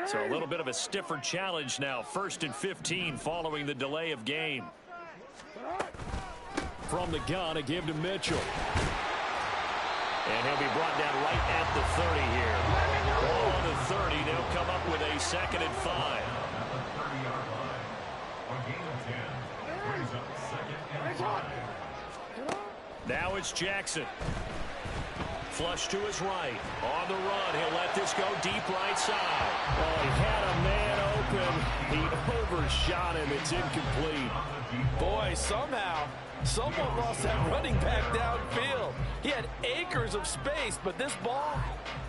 So a little bit of a stiffer challenge now. 1st and 15 following the delay of game. From the gun, a give to Mitchell. And he'll be brought down right at the 30 here. Ball on the 30. They'll come up with a 2nd and 5. Now it's Jackson. Flush to his right. On the run. He'll let this go deep right side. Oh, he had a man open. He overshot him. It's incomplete. Boy, somehow, someone lost that running back downfield. He had acres of space, but this ball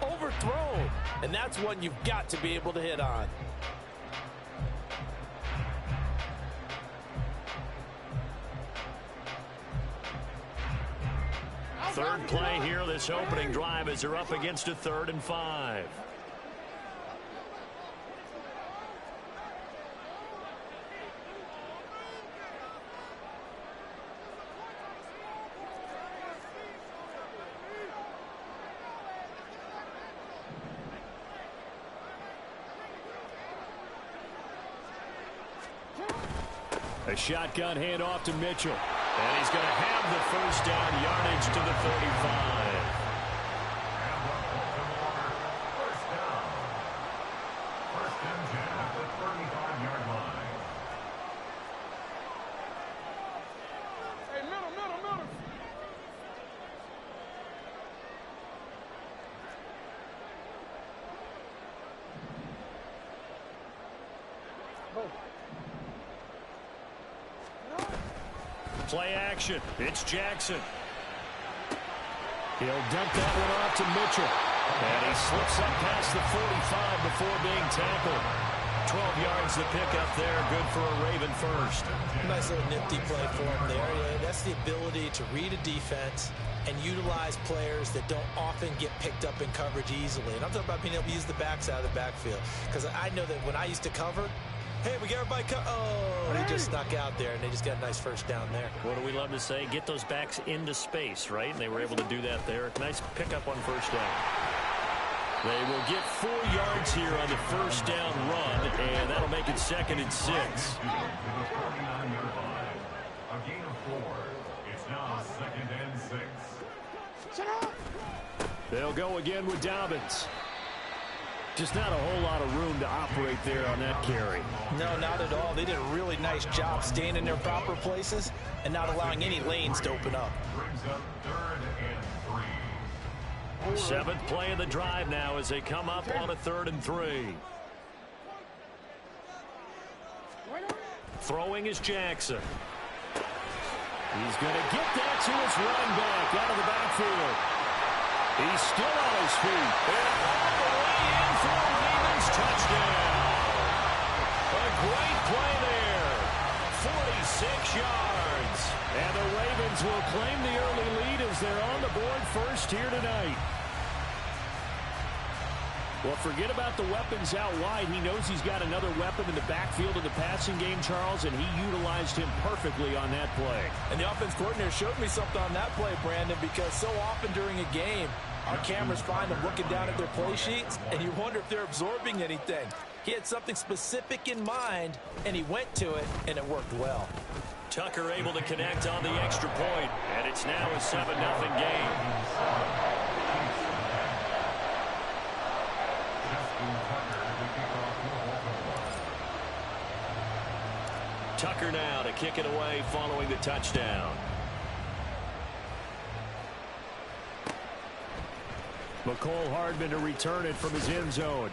overthrown. And that's one you've got to be able to hit on. Third play here, this opening drive, as they're up against a 3rd and 5. A shotgun handoff to Mitchell. And he's going to have the 1st down, yardage to the 35. First and 10 at the 35-yard line. Hey, middle. Play action. It's Jackson. He'll dump that one off to Mitchell. And he slips up past the 45 before being tackled. 12 yards to pick up there. Good for a Raven first. Nice little nifty play for him there. That's the ability to read a defense and utilize players that don't often get picked up in coverage easily. And I'm talking about being able to use the backs out of the backfield. Because I know that when I used to cover, hey, we got everybody he just snuck out there, and they just got a nice 1st down there. What do we love to say? Get those backs into space, right? And they were able to do that there. Nice pickup on 1st down. They will get 4 yards here on the 1st down run, and that'll make it 2nd and 6. A gain of 4. It's now 2nd and 6. They'll go again with Dobbins. Just not a whole lot of room to operate there on that carry. No, not at all. They did a really nice job staying in their proper places and not allowing any lanes to open up. Brings up 3rd and 3. 7th play of the drive now as they come up on a 3rd and 3. Throwing is Jackson. He's going to get that to his running back out of the backfield. He's still on his feet. And all the way in for a Ravens touchdown. A great play there. 46 yards. And the Ravens will claim the early lead as they're on the board first here tonight. Well, forget about the weapons out wide. He knows he's got another weapon in the backfield of the passing game, Charles, and he utilized him perfectly on that play. And the offense coordinator showed me something on that play, Brandon, because so often during a game, our cameras find them looking down at their play sheets, and you wonder if they're absorbing anything. He had something specific in mind, and he went to it, and it worked well. Tucker able to connect on the extra point, and it's now a 7-0 game. Tucker now to kick it away following the touchdown. McCole Hardman to return it from his end zone.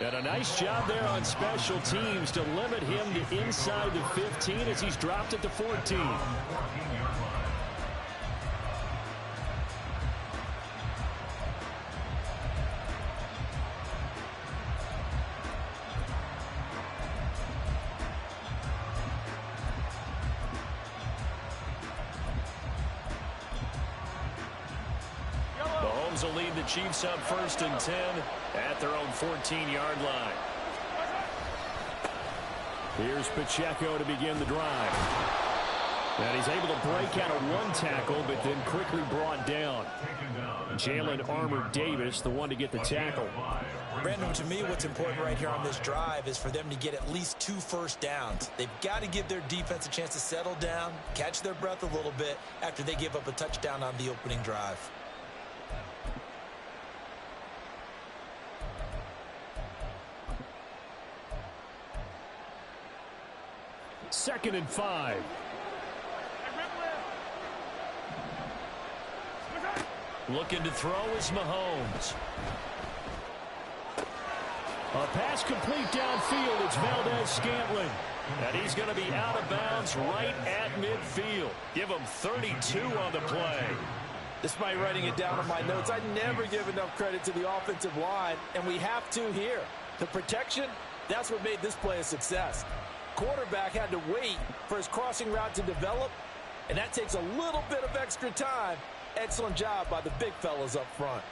And a nice job there on special teams to limit him to inside the 15 as he's dropped at the 14. Mahomes will lead the Chiefs up 1st and 10 at their own 14-yard line. Here's Pacheco to begin the drive. And he's able to break out of one tackle, but then quickly brought down. Jalen Armour-Davis, the one to get the tackle. Brandon, to me, what's important right here on this drive is for them to get at least 2 first downs. They've got to give their defense a chance to settle down, catch their breath a little bit after they give up a touchdown on the opening drive. Second and 5. Looking to throw is Mahomes. A pass complete downfield. It's Valdez-Scantling. And he's going to be out of bounds right at midfield. Give him 32 on the play. Despite writing it down on my notes, I never give enough credit to the offensive line, and we have to here. The protection, that's what made this play a success. Quarterback had to wait for his crossing route to develop, and that takes a little bit of extra time. Excellent job by the big fellas up front.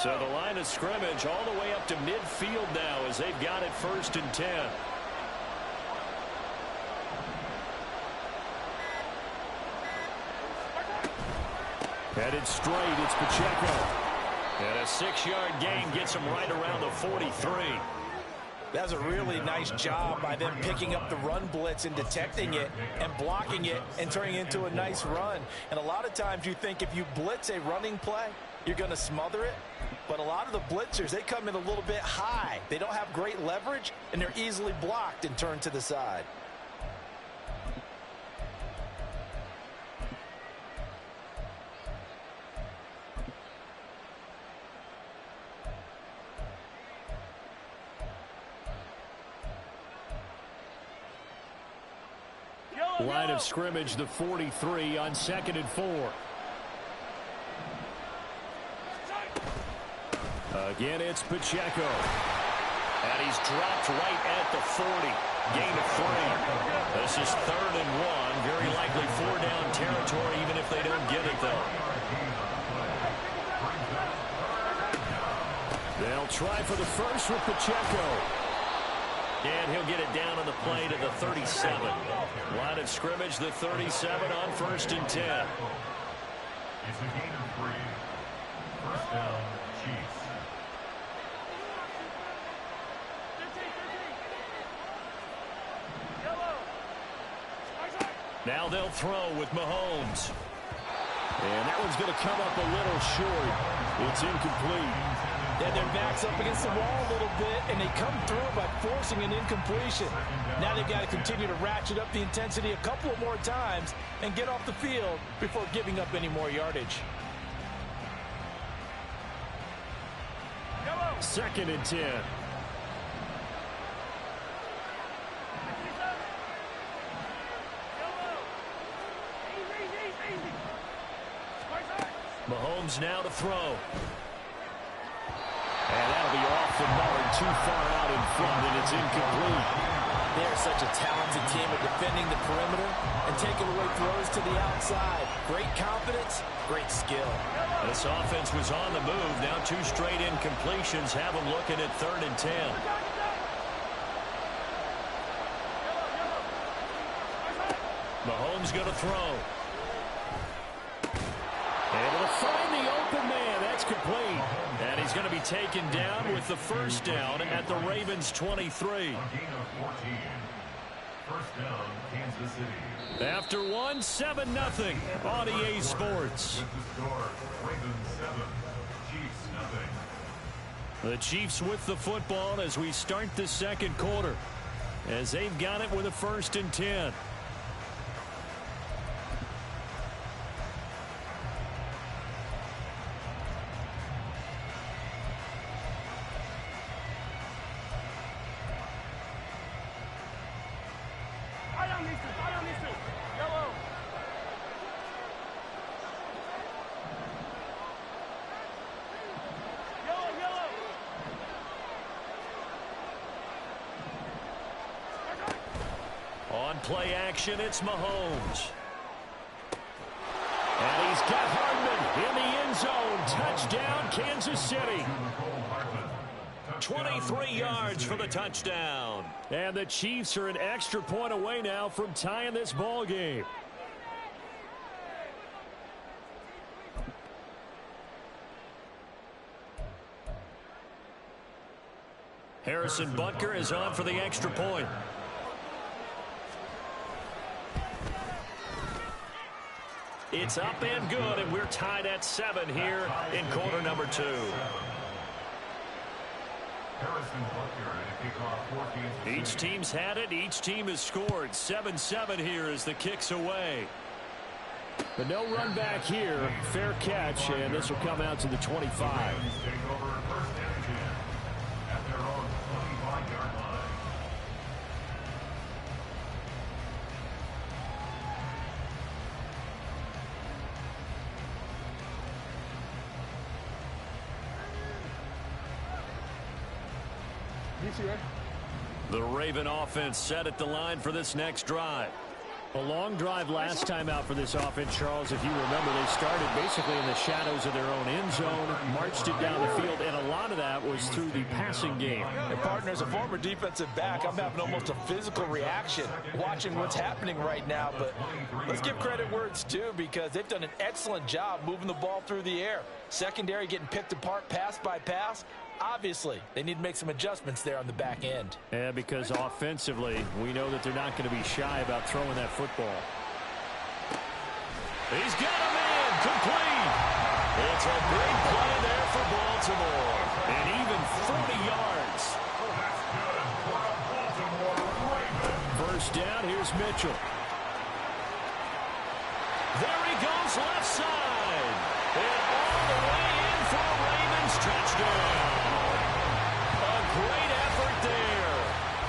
So the line of scrimmage all the way up to midfield now as they've got it 1st and 10. Headed straight, it's Pacheco. And a 6-yard gain gets him right around the 43. That's a really nice job by them picking up the run blitz and detecting it and blocking it and turning it into a nice run. And a lot of times you think if you blitz a running play, you're going to smother it. But a lot of the blitzers, they come in a little bit high. They don't have great leverage, and they're easily blocked and turned to the side. Line of scrimmage, the 43 on 2nd and 4. Again, it's Pacheco. And he's dropped right at the 40. Gain of 3. This is 3rd and 1. Very likely 4-down territory, even if they don't get it, though. They'll try for the first with Pacheco. And he'll get it down on the play to the 37. Line of scrimmage, the 37 on 1st and 10. It's a gain of 3. First down, Chiefs. Now they'll throw with Mahomes. And that one's going to come up a little short. It's incomplete. Yeah, their back's up against the wall a little bit, and they come through by forcing an incompletion. Now they've got to continue to ratchet up the intensity a couple of more times and get off the field before giving up any more yardage. 2nd and 10. Mahomes now to throw. And that'll be off the mark, too far out in front, and it's incomplete. They're such a talented team at defending the perimeter and taking away throws to the outside. Great confidence, great skill. This offense was on the move. Now 2 straight incompletions have them looking at 3rd and 10. Mahomes going to throw. Able to find the open man. That's complete. And he's going to be taken down with the 1st down at the Ravens 23. A gain of 14. First down, Kansas City. After 1, 7-0 on EA Sports. With the score, Ravens 7, Chiefs 0. The Chiefs with the football as we start the 2nd quarter, as they've got it with a 1st and 10. On play action, it's Mahomes. And he's got Hardman in the end zone. Touchdown, Kansas City. 23 yards for the touchdown. And the Chiefs are an extra point away now from tying this ball game. Harrison Butker is on for the extra point. It's up and good, and we're tied at 7 here in quarter number 2. Each team's had it. Each team has scored. 7-7 here as the kick's away. But no run back here. Fair catch, and this will come out to the 25. The Raven offense set at the line for this next drive. A long drive last time out for this offense, Charles. If you remember, they started basically in the shadows of their own end zone, marched it down the field, and a lot of that was through the passing game. And partner, as a former defensive back, I'm having almost a physical reaction watching what's happening right now. But let's give credit where it's due, because they've done an excellent job moving the ball through the air. Secondary getting picked apart pass by pass. Obviously, they need to make some adjustments there on the back end. Yeah, because offensively, we know that they're not going to be shy about throwing that football. He's got a man complete. It's a big play there for Baltimore. And even 40 yards. First down, here's Mitchell. There he goes left side. And all the way in for a Ravens touchdown. Great effort there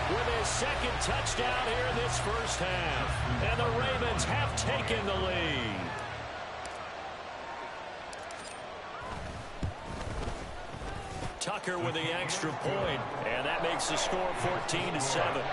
with his second touchdown here in this first half. And the Ravens have taken the lead. Tucker with the extra point, and that makes the score 14-7.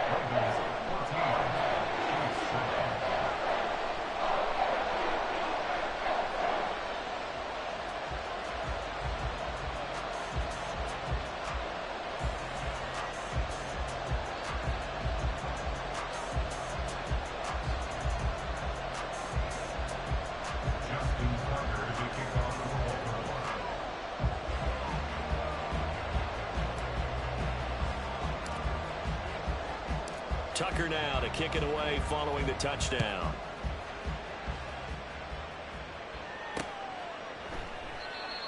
Tucker now to kick it away following the touchdown.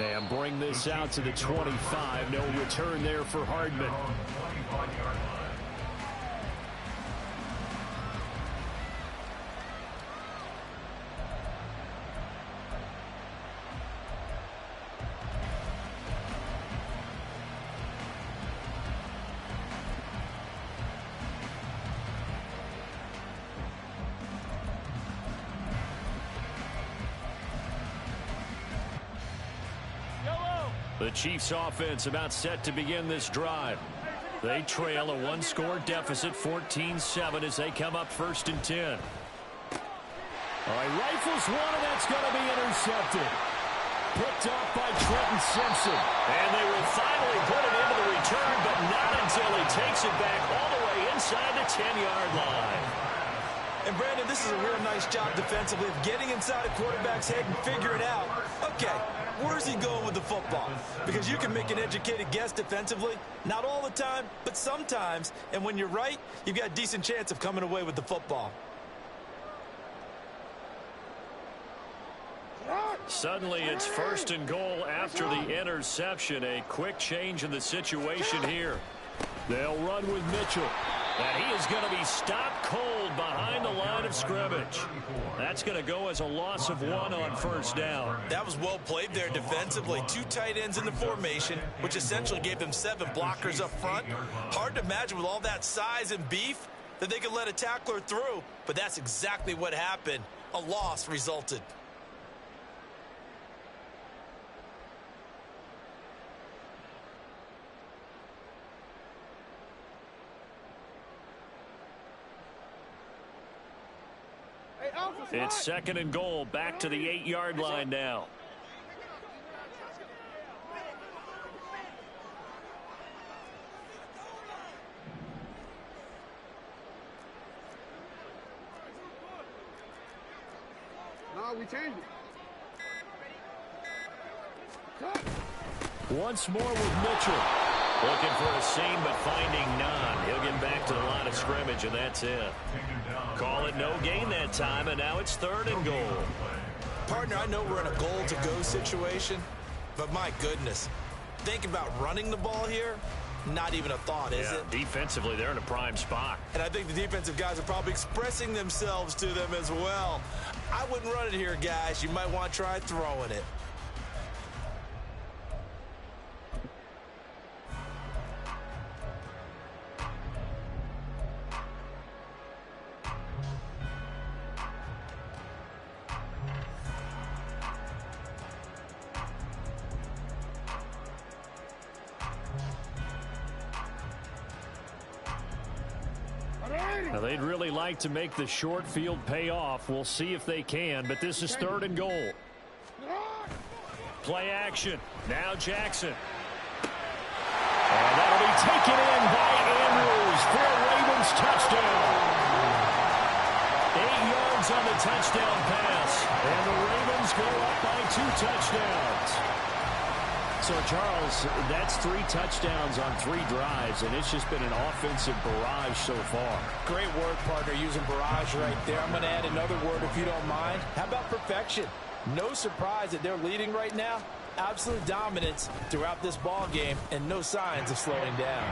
And bring this out to the 25. No return there for Hardman. The Chiefs offense about set to begin this drive. They trail a one-score deficit, 14-7, as they come up 1st and 10. All right, rifles one, and that's going to be intercepted. Picked off by Trenton Simpson. And they will finally put it into the return, but not until he takes it back all the way inside the 10-yard line. And, Brandon, this is a real nice job defensively of getting inside a quarterback's head and figuring out, okay, where's he going with the football? Because you can make an educated guess defensively. Not all the time, but sometimes. And when you're right, you've got a decent chance of coming away with the football. Suddenly it's 1st and goal after the interception. A quick change in the situation here. They'll run with Mitchell. And he is going to be stopped cold behind the line of scrimmage. That's going to go as a loss of 1 on 1st down. That was well played there defensively. 2 tight ends in the formation, which essentially gave them 7 blockers up front. Hard to imagine with all that size and beef that they could let a tackler through, but that's exactly what happened. A loss resulted. It's second and goal. Back to the 8-yard line now. No, we changed it. Once more with Mitchell. Looking for a seam, but finding none. He'll get back to the line of scrimmage, and that's it. Call it no gain that time, and now it's third and goal. Partner, I know we're in a goal-to-go situation, but my goodness, think about running the ball here. Not even a thought, is it? Defensively, they're in a prime spot. And I think the defensive guys are probably expressing themselves to them as well. I wouldn't run it here, guys. You might want to try throwing it. Now, they'd really like to make the short field pay off. We'll see if they can, but this is third and goal. Play action. Now Jackson. And that'll be taken in by Andrews for a Ravens touchdown. 8 yards on the touchdown pass. And the Ravens go up by 2 touchdowns. So, Charles, that's 3 touchdowns on 3 drives, and it's just been an offensive barrage so far. Great word, partner, using barrage right there. I'm going to add another word if you don't mind. How about perfection? No surprise that they're leading right now. Absolute dominance throughout this ball game, and no signs of slowing down.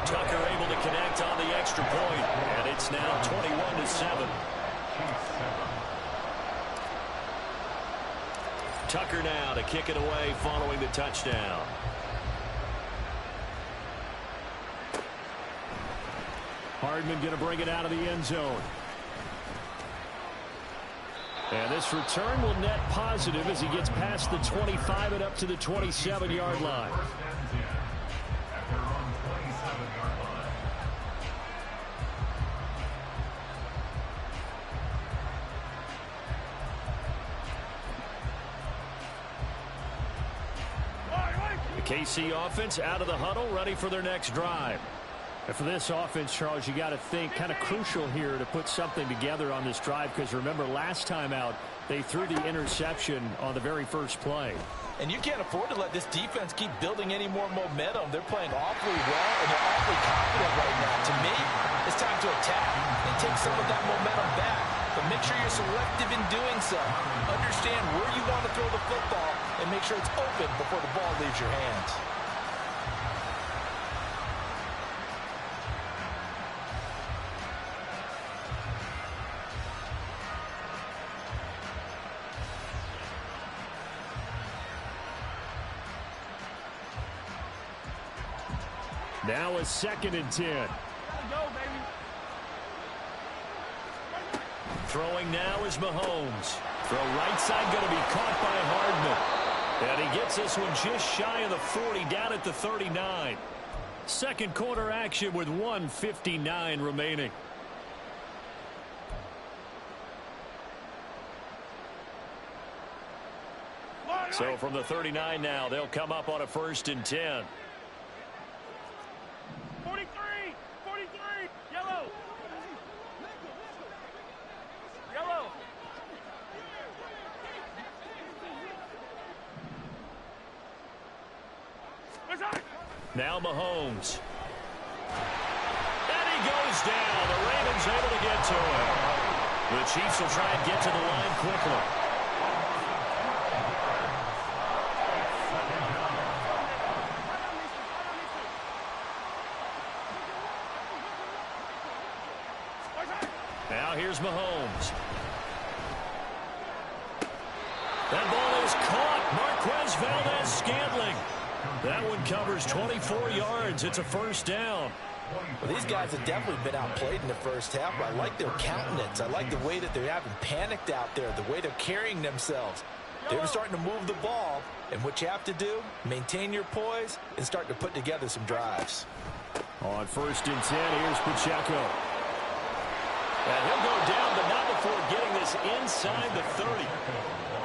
Tucker able to connect on the extra point, and it's now 21-7. Tucker now to kick it away following the touchdown. Hardman going to bring it out of the end zone. And this return will net positive as he gets past the 25 and up to the 27-yard line. KC offense out of the huddle, ready for their next drive. And for this offense, Charles, you got to think kind of crucial here to put something together on this drive, because remember last time out they threw the interception on the very first play. And you can't afford to let this defense keep building any more momentum. They're playing awfully well, and they're awfully confident right now. To me, it's time to attack and take some of that momentum back. But make sure you're selective in doing so. Understand where you want to throw the football and make sure it's open before the ball leaves your hands. Now a 2nd and 10. Throwing now is Mahomes. Throw right side going to be caught by Hardman. And he gets this one just shy of the 40, down at the 39. Second quarter action with 1:59 remaining. So from the 39 now, they'll come up on a 1st and 10. 43, yellow. Yellow. Now Mahomes. And he goes down. The Ravens able to get to him. The Chiefs will try and get to the line quickly. Now here's Mahomes. That ball is caught. Marquez Valdes-Scantling. That one covers 24 yards. It's a 1st down. Well, these guys have definitely been outplayed in the first half. I like their countenance. I like the way that they haven't panicked out there, the way they're carrying themselves. They're starting to move the ball, and what you have to do, maintain your poise and start to put together some drives. On 1st and 10, here's Pacheco. And he'll go down, but not before getting this inside the 30.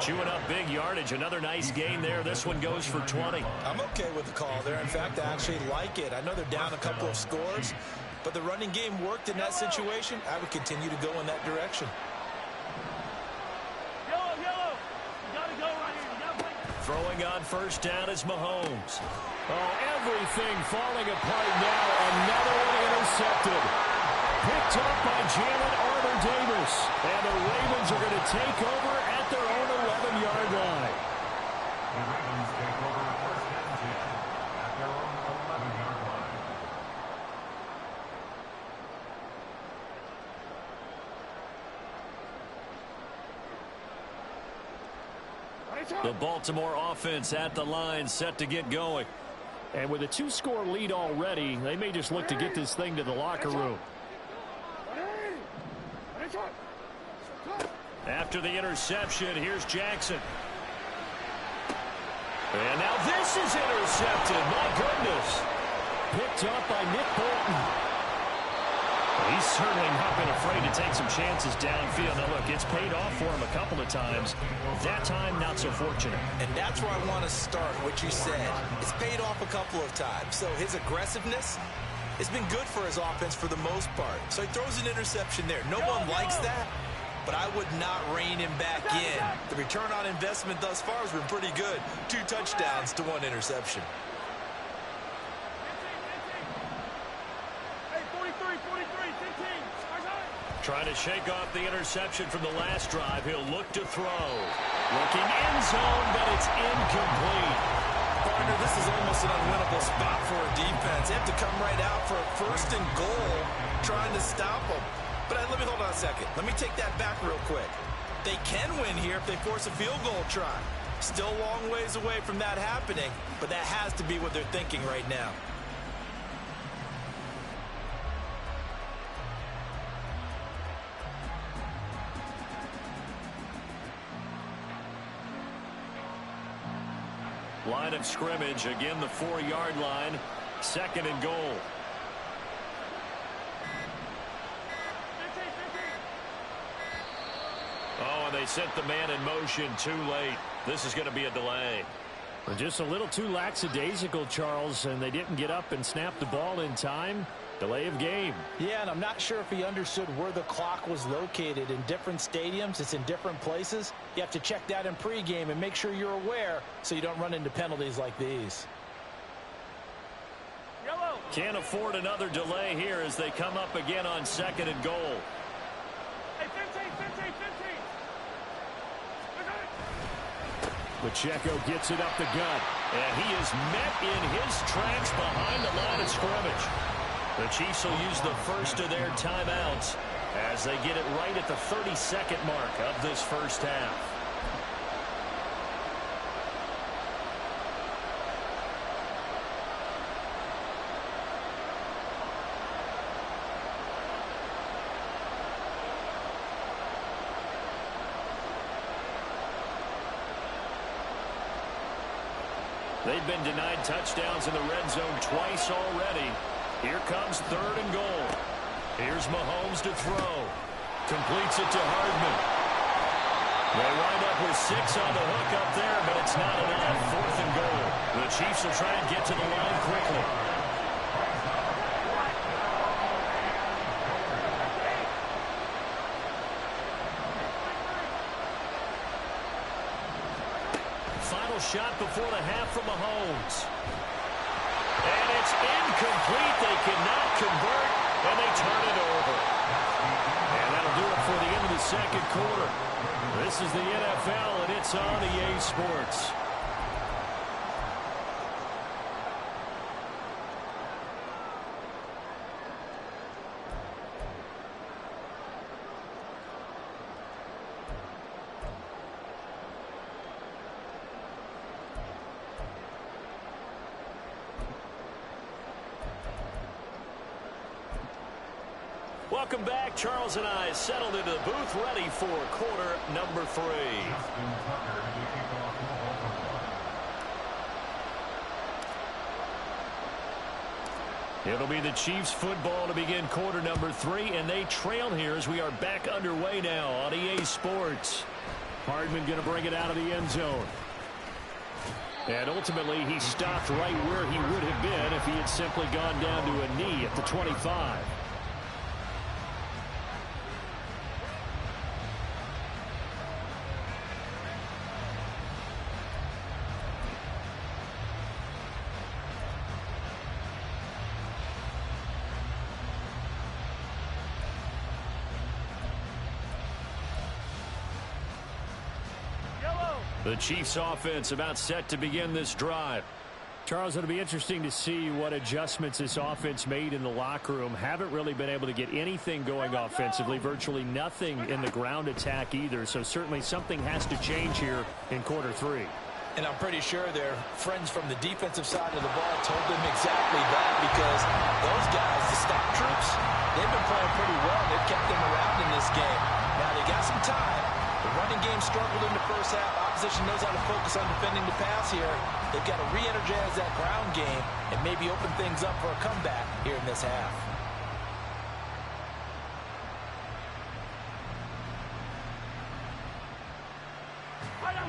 Chewing up big yardage. Another nice gain there. This one goes for 20. I'm okay with the call there. In fact, I actually like it. I know they're down a couple of scores, but the running game worked in that situation. I would continue to go in that direction. Yellow. You got to go right here. You got to play. Throwing on first down is Mahomes. Oh, everything falling apart now. Another one intercepted. Picked up by Jalen Armour-Davis. And the Ravens are going to take over at their own 11-yard line. The Ravens take over first and 10 at their own 11-yard line. The Baltimore offense at the line, set to get going. And with a 2-score lead already, they may just look to get this thing to the locker room. After the interception, here's Jackson. And now this is intercepted. My goodness. Picked up by Nick Bolton. He's certainly not been afraid to take some chances downfield. Now, look, it's paid off for him a couple of times. That time, not so fortunate. And that's where I want to start, what you said. It's paid off a couple of times. So his aggressiveness has been good for his offense for the most part. So he throws an interception there. No one likes that, but I would not rein him back in. The return on investment thus far has been pretty good. 2 touchdowns to 1 interception. Hey, 43, 15. Trying to shake off the interception from the last drive. He'll look to throw. Looking end zone, but it's incomplete. Partner, this is almost an unwinnable spot for a defense. They have to come right out for a 1st and goal, trying to stop them. But let me hold on a second. Let me take that back real quick. They can win here if they force a field goal try. Still a long ways away from that happening, but that has to be what they're thinking right now. Line of scrimmage, again the 4-yard line, 2nd and goal. 15. Oh, and they sent the man in motion too late. This is going to be a delay. Just a little too lackadaisical, Charles, and they didn't get up and snap the ball in time. Delay of game. Yeah, and I'm not sure if he understood where the clock was located. In different stadiums, it's in different places. You have to check that in pregame and make sure you're aware so you don't run into penalties like these. Yellow. Can't afford another delay here as they come up again on 2nd and goal. Hey, 15. Pacheco gets it up the gut. And he is met in his tracks behind the line of scrimmage. The Chiefs will use the first of their timeouts as they get it right at the 32nd mark of this first half. They've been denied touchdowns in the red zone twice already. Here comes 3rd and goal. Here's Mahomes to throw. Completes it to Hardman. They wind up with 6 on the hook up there, but it's not enough. 4th and goal. The Chiefs will try and get to the line quickly. Final shot before the half from Mahomes. And it's incomplete. They cannot convert, and they turn it over. And that'll do it for the end of the 2nd quarter. This is the NFL, and it's on EA Sports. Welcome back. Charles and I settled into the booth, ready for quarter number 3. Justin Tucker to kick off the Baltimore. It'll be the Chiefs football to begin quarter number 3, and they trail here as we are back underway now on EA Sports. Hardman going to bring it out of the end zone. And ultimately, he stopped right where he would have been if he had simply gone down to a knee at the 25. The Chiefs offense about set to begin this drive. Charles, it'll be interesting to see what adjustments this offense made in the locker room. Haven't really been able to get anything going offensively, virtually nothing in the ground attack either. So certainly something has to change here in quarter 3. And I'm pretty sure their friends from the defensive side of the ball told them exactly that, because those guys, the stock troops, they've been playing pretty well. They've kept them around in this game. Now they got some time. The running game struggled in the first half. Opposition knows how to focus on defending the pass here. They've got to re-energize that ground game and maybe open things up for a comeback here in this half.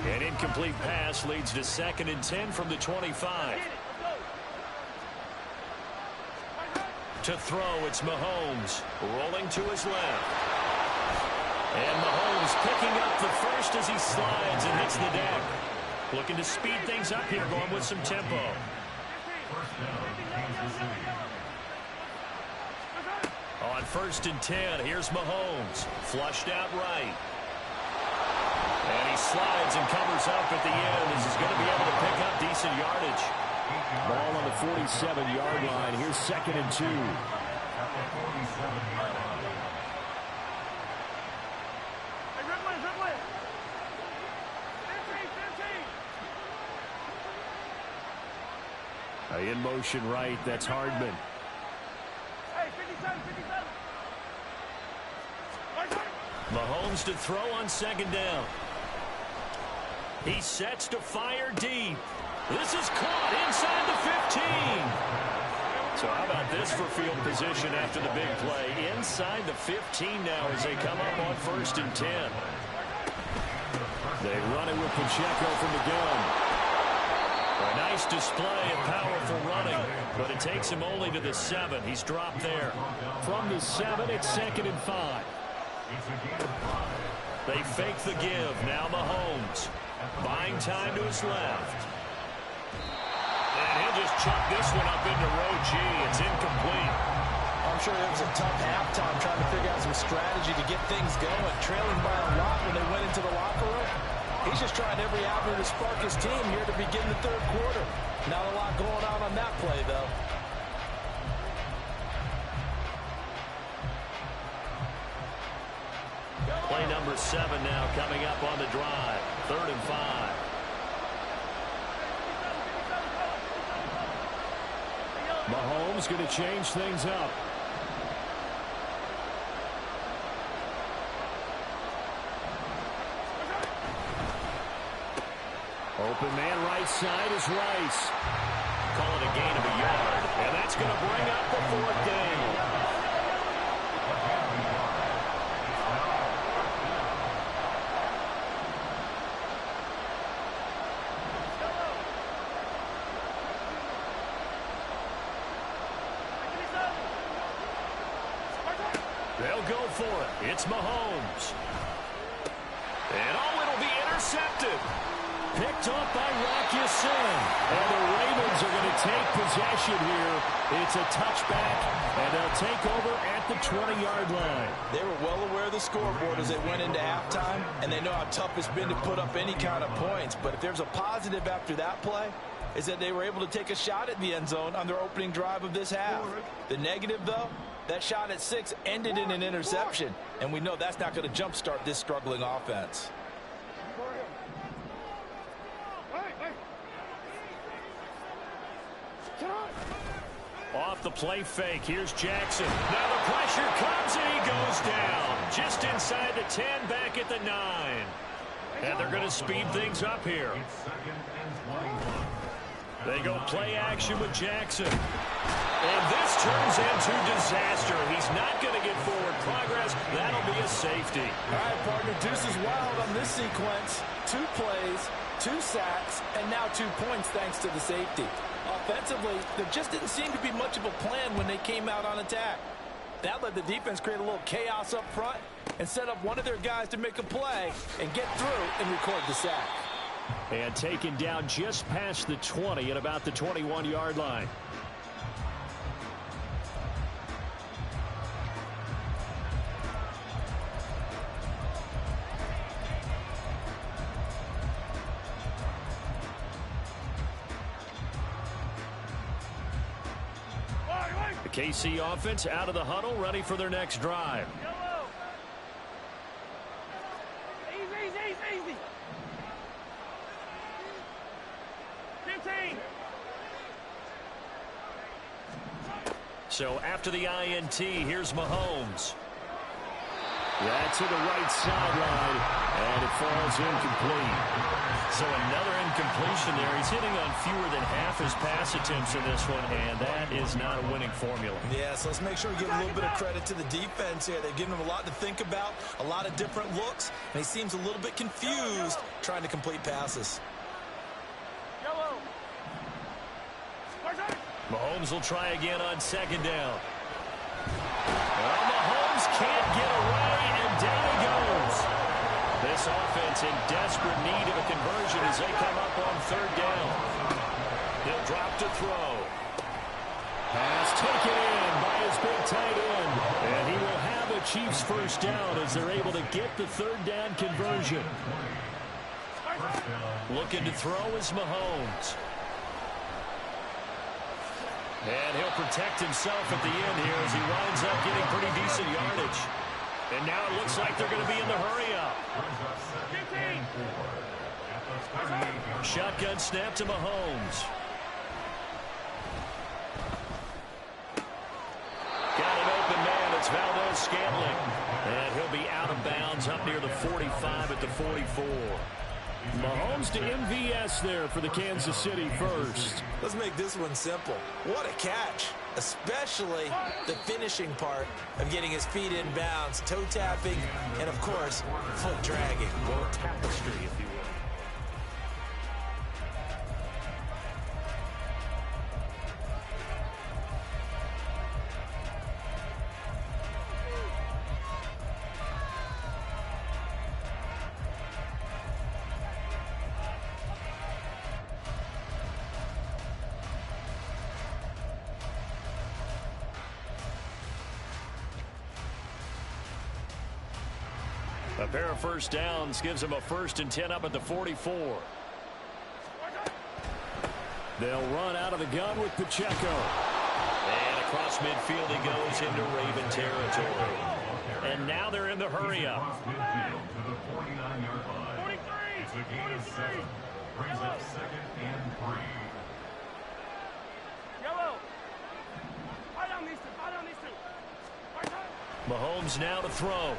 An incomplete pass leads to 2nd and 10 from the 25. To throw, it's Mahomes rolling to his left. And Mahomes picking up the first as he slides and hits the deck. Looking to speed things up here, going with some tempo. On 1st and 10, here's Mahomes. Flushed out right. And he slides and covers up at the end as he's going to be able to pick up decent yardage. Ball on the 47-yard line. Here's 2nd and 2. At the 47-yard line. In motion right, that's Hardman. Hey, 57, 57. Mahomes to throw on 2nd down. He sets to fire deep. This is caught inside the 15. So how about this for field position after the big play? Inside the 15 now as they come up on 1st and 10. They run it with Pacheco from the gun. A nice display of powerful running, but it takes him only to the 7. He's dropped there. From the 7, it's 2nd and 5. They fake the give. Now Mahomes buying time to his left. And he'll just chuck this one up into row G. It's incomplete. I'm sure it was a tough halftime trying to figure out some strategy to get things going. Trailing by a lot when they went into the locker room. He's just trying every avenue to spark his team here to begin the 3rd quarter. Not a lot going on that play, though. Play number 7 now coming up on the drive. 3rd and 5. Mahomes going to change things up. Open man right side is Rice. Call it a gain of a yard, and that's going to bring up the 4th down. They'll go for it. It's Mahomes. And it'll be intercepted. Picked up by Rock Ya-Sin. And the Ravens are going to take possession here. It's a touchback, and they'll take over at the 20-yard line. They were well aware of the scoreboard as they went into halftime, and they know how tough it's been to put up any kind of points. But if there's a positive after that play, is that they were able to take a shot at the end zone on their opening drive of this half. The negative, though, that shot at 6 ended in an interception, and we know that's not going to jumpstart this struggling offense. Off the play fake, here's Jackson. Now the pressure comes and he goes down. Just inside the 10, back at the 9. And they're going to speed things up here. It's 2nd and 21. They go play action with Jackson. And this turns into disaster. He's not going to get forward progress. That'll be a safety. All right, partner, deuce is wild on this sequence. 2 plays, 2 sacks, and now 2 points thanks to the safety. Offensively, there just didn't seem to be much of a plan when they came out on attack. That let the defense create a little chaos up front and set up one of their guys to make a play and get through and record the sack. And taken down just past the 20 at about the 21-yard line. The KC offense out of the huddle, ready for their next drive. Yellow. Easy. 15. So after the INT, here's Mahomes. That's to the right sideline, and it falls incomplete. So another incompletion there. He's hitting on fewer than half his pass attempts in this one, and that is not a winning formula. Yeah, so let's make sure we give a little bit of credit to the defense here. They've given him a lot to think about, a lot of different looks, and he seems a little bit confused trying to complete passes. Yellow. Mahomes will try again on second down. Well, Mahomes can't get away, and down he goes. This offense in desperate need of a conversion as they come up on third down. He'll drop to throw. Pass taken in by his big tight end. And he will have a Chiefs first down as they're able to get the third down conversion. Looking to throw is Mahomes. And he'll protect himself at the end here as he winds up getting pretty decent yardage. And now it looks like they're going to be in the hurry-up. 15. Shotgun snap to Mahomes. Got an open man. It's Valdez-Scantling. And he'll be out of bounds up near the 45 at the 44. Mahomes to MVS there for the Kansas City first. Let's make this one simple. What a catch, especially the finishing part of getting his feet in bounds, toe tapping, and of course, foot dragging. Little tapestry, if you will. A pair of first downs gives them a 1st and 10 up at the 44. They'll run out of the gun with Pacheco. And across midfield he goes into Raven territory. And now they're in the hurry-up. To the 49-yard line. It's a gain of 7. Brings up 2nd and 3. Yellow. I don't need to. Mahomes now to throw.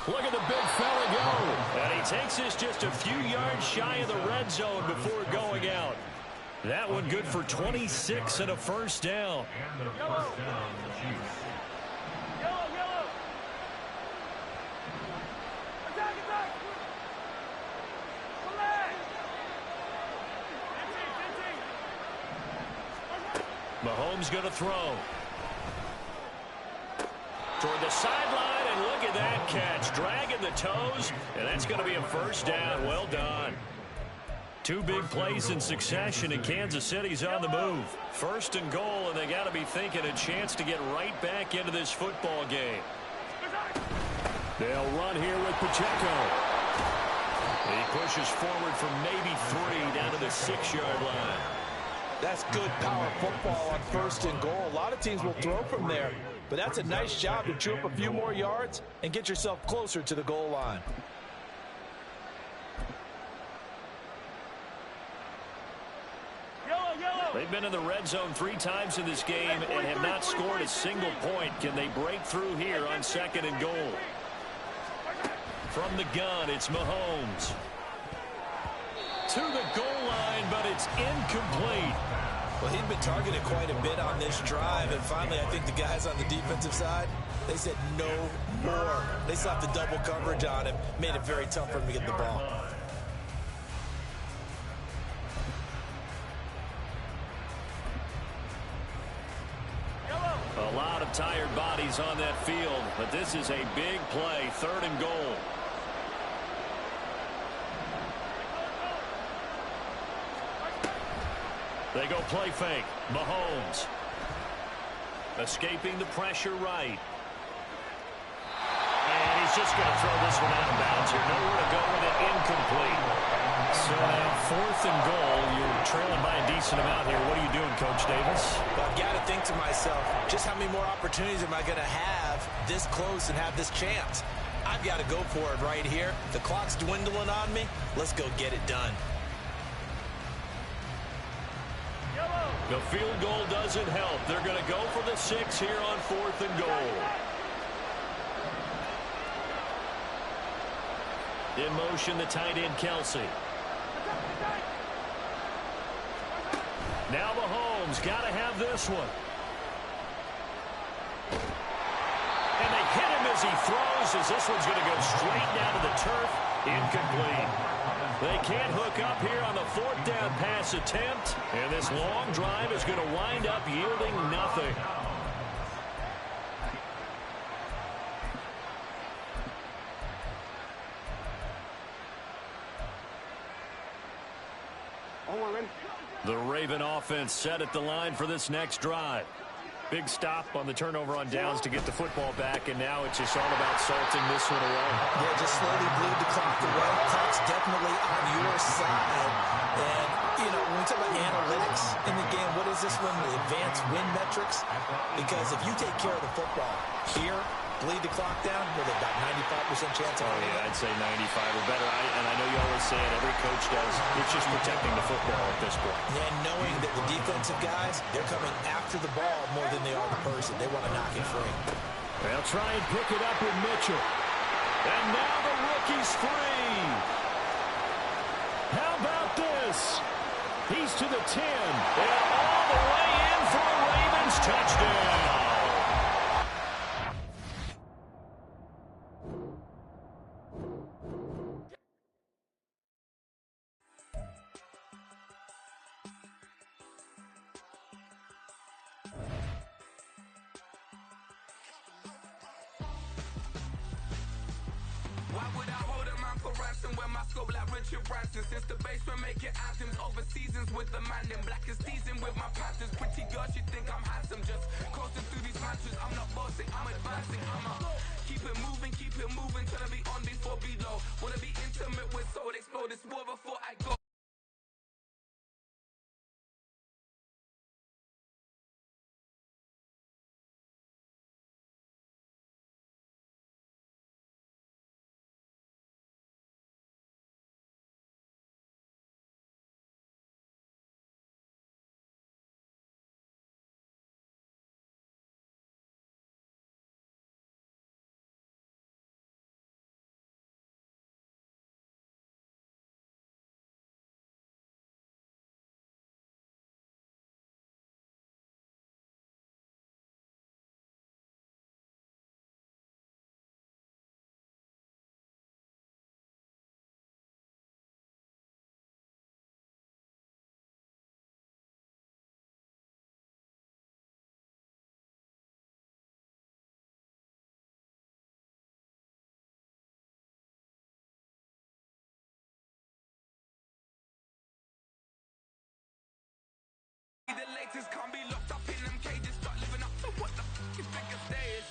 Look at the big fella go. And he takes this just a few yards shy of the red zone before going out. That one good for 26 and a first down. And the first down, the Chiefs. Yellow. Attack. Select. 15. Mahomes going to throw. Toward the sideline, and look at that catch. Dragging the toes, and that's going to be a first down. Well done. 2 big plays in succession, and Kansas City's on the move. 1st and goal, and they got to be thinking a chance to get right back into this football game. They'll run here with Pacheco. He pushes forward for maybe 3 down to the 6-yard line. That's good power football on 1st and goal. A lot of teams will throw from there, but that's a nice job to chew up a few more yards and get yourself closer to the goal line. Yellow. They've been in the red zone 3 times in this game and have not scored a single point. Can they break through here on 2nd and goal? From the gun, it's Mahomes. to the goal line, but it's incomplete. Well, he'd been targeted quite a bit on this drive, and finally I think the guys on the defensive side, they said no more. They slapped the double coverage on him, made it very tough for him to get the ball. A lot of tired bodies on that field, but this is a big play, 3rd and goal. They go play fake. Mahomes. Escaping the pressure right. And he's just going to throw this one out of bounds here. Nowhere to go with it. Incomplete. So now 4th and goal. You're trailing by a decent amount here. What are you doing, Coach Davis? Well, I've got to think to myself, just how many more opportunities am I going to have this close and have this chance? I've got to go for it right here. The clock's dwindling on me. Let's go get it done. The field goal doesn't help. They're going to go for the 6 here on 4th and goal. In motion, the tight end, Kelsey. Now Mahomes got to have this one. And they hit him as he throws, as this one's going to go straight down to the turf. Incomplete. They can't hook up here on the 4th down pass attempt. And this long drive is going to wind up yielding nothing. The Raven offense set at the line for this next drive. Big stop on the turnover on downs to get the football back, and now it's just all about salting this one away. Yeah, just slowly bleed the clock away. Clock's definitely on your side. And, you know, when we talk about analytics in the game, what is this one? The advanced win metrics? Because if you take care of the football here, bleed the clock down, with about 95% chance of winning. I'd say 95 or better. And I know you always say it, every coach does. It's just protecting the football at this point. And knowing that the defensive guys, they're coming after the ball more than they are the person. They want to knock it free. They'll try and pick it up with Mitchell. And now the rookie's free. How about this? He's to the 10. And all the way in for a Ravens touchdown. Since the basement making anthems over seasons with the man in black is seasoned with my patterns. Pretty girl, she think I'm handsome. Just coasting through these matches. I'm not bossing, I'm advancing. Keep it moving, trying to be on before below. Wanna be intimate with soul, explode this war before I go. The latest can't be locked up in them cages. Start living up to what the f*** is bigger stage.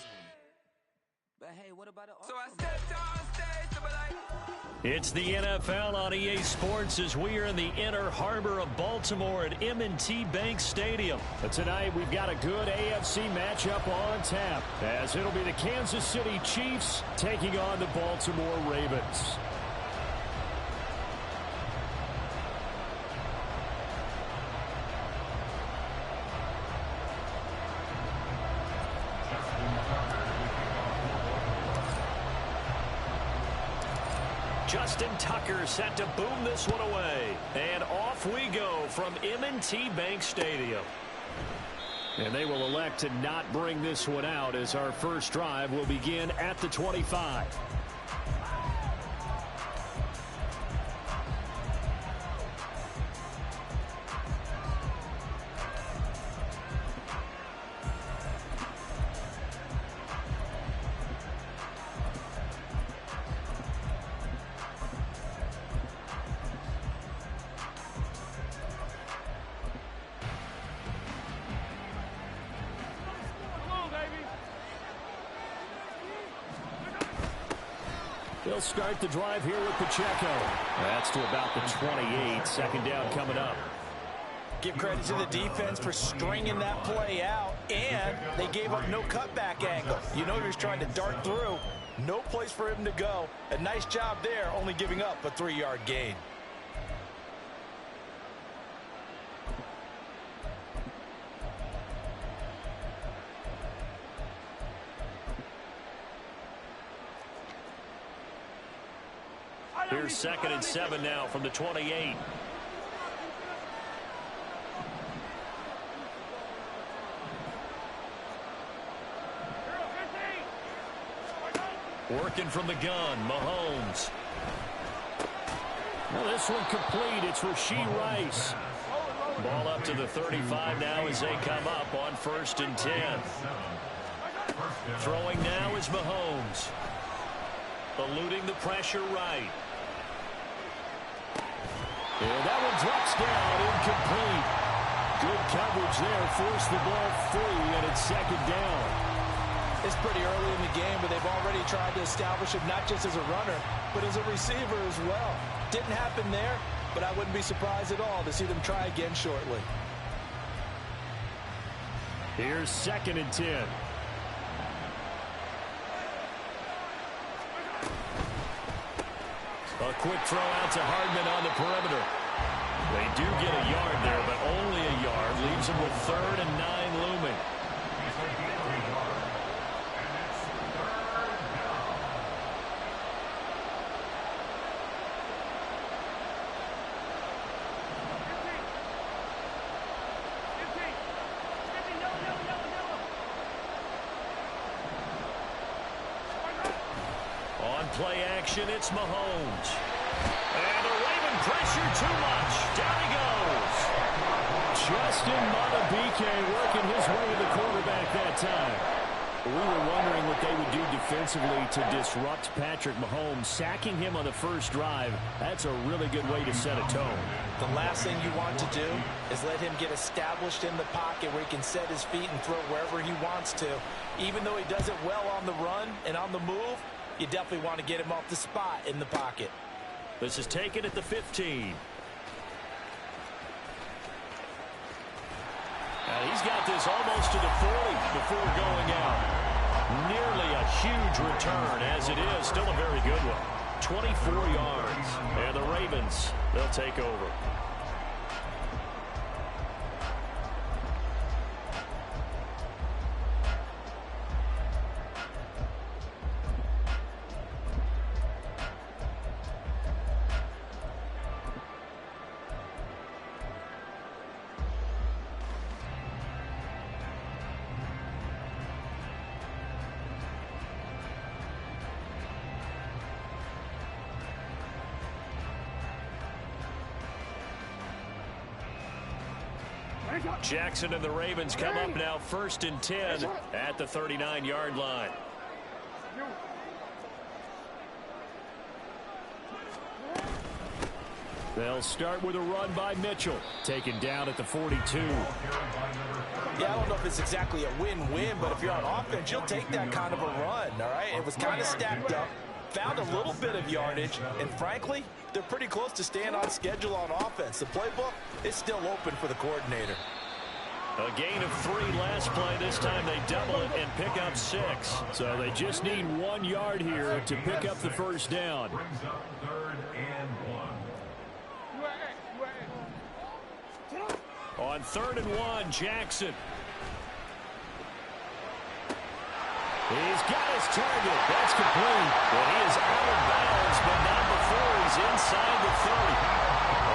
But hey, what about it? So I stepped on stage to be like... It's the NFL on EA Sports as we are in the inner harbor of Baltimore at M&T Bank Stadium. But tonight we've got a good AFC matchup on tap, as it'll be the Kansas City Chiefs taking on the Baltimore Ravens. Justin Tucker set to boom this one away. And off we go from M&T Bank Stadium. And they will elect to not bring this one out as our first drive will begin at the 25. They'll start the drive here with Pacheco. That's to about the 28. Second down coming up. Give credit to the defense for stringing that play out, and they gave up no cutback angle. You know he was trying to dart through. No place for him to go. A nice job there, only giving up a 3-yard gain. Here's 2nd and 7 now from the 28. Working from the gun, Mahomes. Well, this one complete. It's Rashee Rice. Ball up to the 35 now as they come up on 1st and 10. Throwing now is Mahomes. Eluding the pressure right. And that one drops down, incomplete. Good coverage there, forced the ball free, and it's 2nd down. It's pretty early in the game, but they've already tried to establish him not just as a runner, but as a receiver as well. Didn't happen there, but I wouldn't be surprised at all to see them try again shortly. Here's 2nd and 10. A quick throw out to Hardman on the perimeter. They do get a yard there, but only a yard. Leaves them with 3rd and 9 looming. On play action, it's Mahomes. And the Raven pressure too much. Down he goes. Justin Madubuike working his way to the quarterback that time. We were wondering what they would do defensively to disrupt Patrick Mahomes. Sacking him on the first drive, that's a really good way to set a tone. The last thing you want to do is let him get established in the pocket where he can set his feet and throw wherever he wants to. Even though he does it well on the run and on the move, you definitely want to get him off the spot in the pocket. This is taken at the 15. He's got this almost to the 40 before going out. Nearly a huge return as it is. Still a very good one. 24 yards. And the Ravens, they'll take over. Jackson and the Ravens come up now 1st and 10 at the 39-yard line. They'll start with a run by Mitchell, taken down at the 42. Yeah, I don't know if it's exactly a win-win, but if you're on offense, you'll take that kind of a run, all right? It was kind of stacked up, found a little bit of yardage, and frankly, they're pretty close to staying on schedule on offense. The playbook is still open for the coordinator. A gain of 3 last play. This time they double it and pick up 6. So they just need 1 yard here to pick up the first down. Brings up 3rd and 1. On 3rd and 1, Jackson. He's got his target. That's complete. But he is out of bounds, but not before He's inside the 30.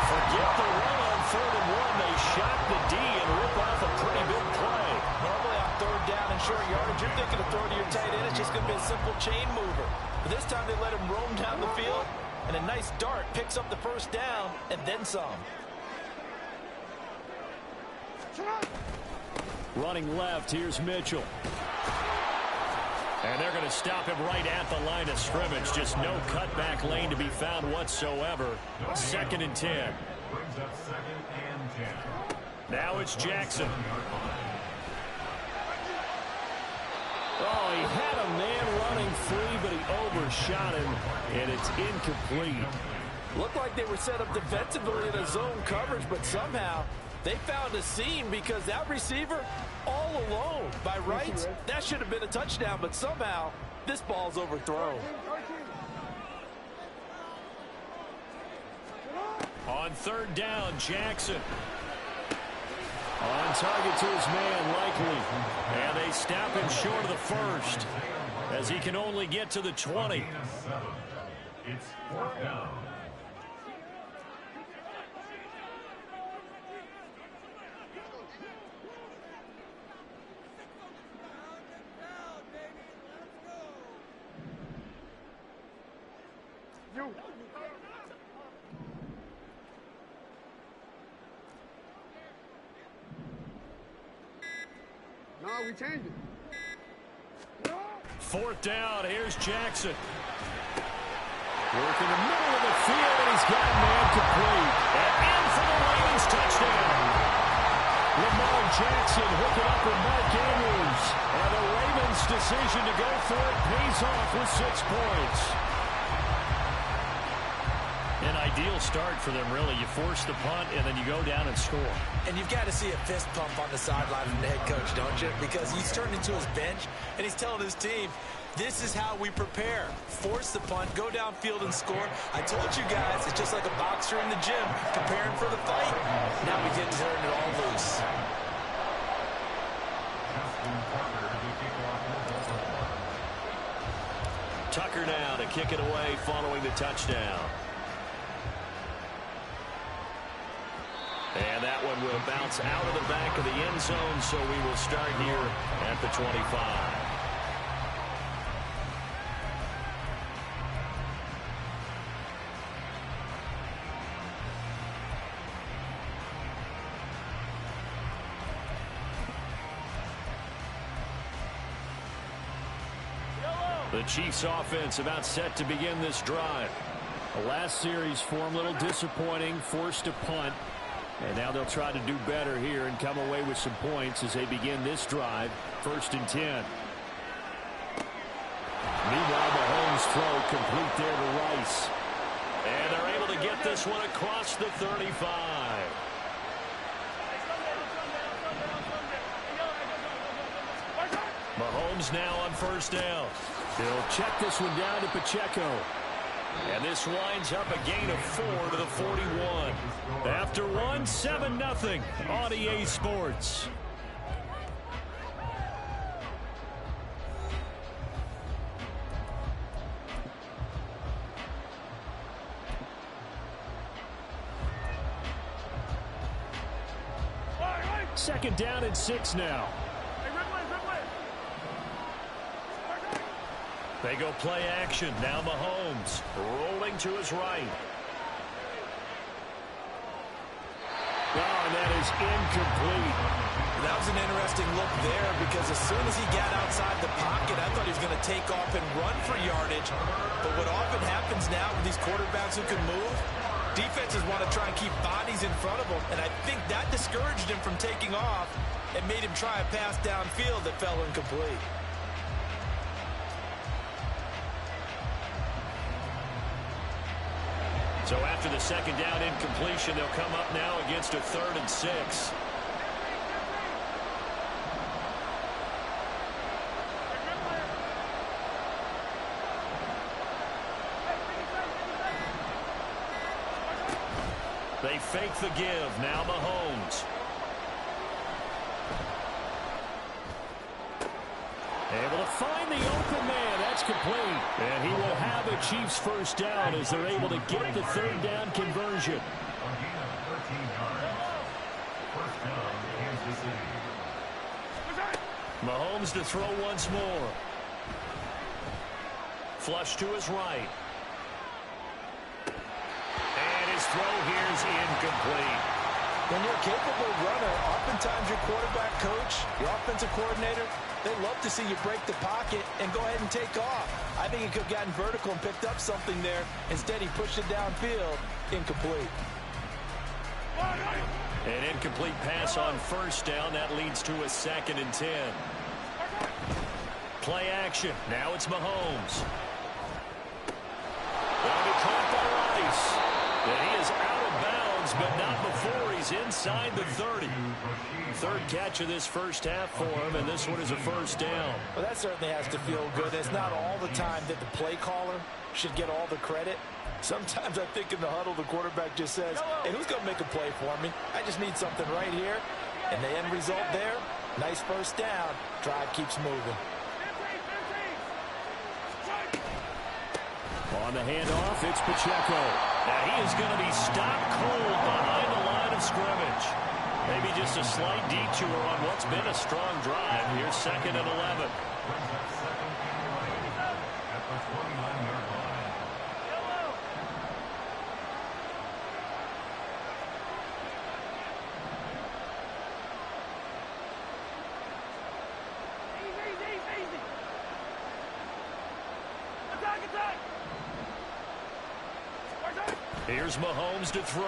Forget the run on 3rd and 1. They shock the D and rip off a pretty big play. Normally on 3rd down and short yardage, you're thinking of throwing to your tight end. It's just going to be a simple chain mover. But this time they let him roam down the field, and a nice dart picks up the 1st down and then some. Running left, here's Mitchell. And they're going to stop him right at the line of scrimmage. Just no cutback lane to be found whatsoever. 2nd and 10. Brings up 2nd and 10. Now it's Jackson. Oh, he had a man running free, but he overshot him, and it's incomplete. Looked like they were set up defensively in a zone coverage, but somehow they found a seam because that receiver all alone. By rights, that should have been a touchdown, but somehow this ball's overthrown. On 3rd down, Jackson. On target to his man, Likely. And they stop him short of the 1st as he can only get to the 20. It's 4th down. No, we changed it. 4th down, here's Jackson. Working the middle of the field, and he's got a man complete. And in for the Ravens touchdown. Lamar Jackson hooking up with Mark Andrews. And the Ravens' decision to go for it pays off with 6 points. An ideal start for them, really. You force the punt, and then you go down and score. And you've got to see a fist pump on the sideline from the head coach, don't you? Because he's turned into his bench, and he's telling his team, this is how we prepare. Force the punt, go downfield and score. I told you guys, it's just like a boxer in the gym, preparing for the fight. Now we get to turn it all loose. Tucker now to kick it away following the touchdown. And that one will bounce out of the back of the end zone, so we will start here at the 25. The Chiefs offense about set to begin this drive. The last series for them a little disappointing, forced to punt. And now they'll try to do better here and come away with some points as they begin this drive. 1st and 10. Meanwhile, Mahomes' throw complete there to Rice. And they're able to get this one across the 35. Mahomes now on 1st down. He'll check this one down to Pacheco. And this winds up a gain of 4 to the 41. After one, 7-0 on EA Sports. Second down and 6 now. They go play action. Now Mahomes rolling to his right. Oh, and that is incomplete. That was an interesting look there because as soon as he got outside the pocket, I thought he was going to take off and run for yardage. But what often happens now with these quarterbacks who can move, defenses want to try and keep bodies in front of them. And I think that discouraged him from taking off and made him try a pass downfield that fell incomplete. So after the second down incompletion, they'll come up now against a 3rd and 6. They fake the give. Now Mahomes. Able to find the open man. That's complete. And he will have a Chiefs first down as they're able to get the third down conversion. A gain of 13 yards. First down, Kansas City. Mahomes to throw once more. Flush to his right. And his throw here is incomplete. When you're a capable runner, oftentimes your quarterback coach, your offensive coordinator, they love to see you break the pocket and go ahead and take off. I think he could have gotten vertical and picked up something there. Instead, he pushed it downfield. Incomplete. An incomplete pass on first down. That leads to a 2nd and 10. Play action. Now it's Mahomes. That'll be caught by Rice. And he is out of bounds, but not before he's inside the 30. Third catch of this first half for him, and this one is a first down. Well, that certainly has to feel good. It's not all the time that the play caller should get all the credit. Sometimes I think in the huddle, the quarterback just says, hey, who's going to make a play for me? I just need something right here. And the end result there, nice first down. Drive keeps moving. On the handoff, it's Pacheco. Now he is going to be stopped cold behind the line of scrimmage. Maybe just a slight detour on what's been a strong drive. Here's 2nd and 11. Brings up 2nd and 11 at the 29-yard line. Here's Mahomes to throw.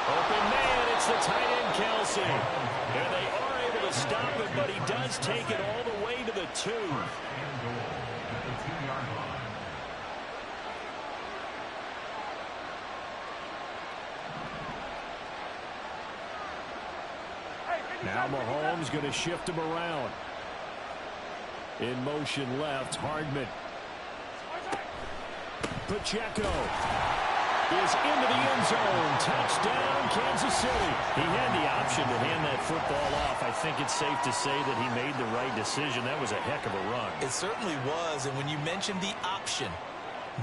Open man, it's the tight end, Kelsey. And they are able to stop him, but he does take it all the way to the 2. First and goal at the 2-yard line. Now Mahomes going to shift him around. In motion left, Hardman. Pacheco is into the end zone. Touchdown, Kansas City. He had the option to hand that football off. I think it's safe to say that he made the right decision. That was a heck of a run. It certainly was, and when you mentioned the option,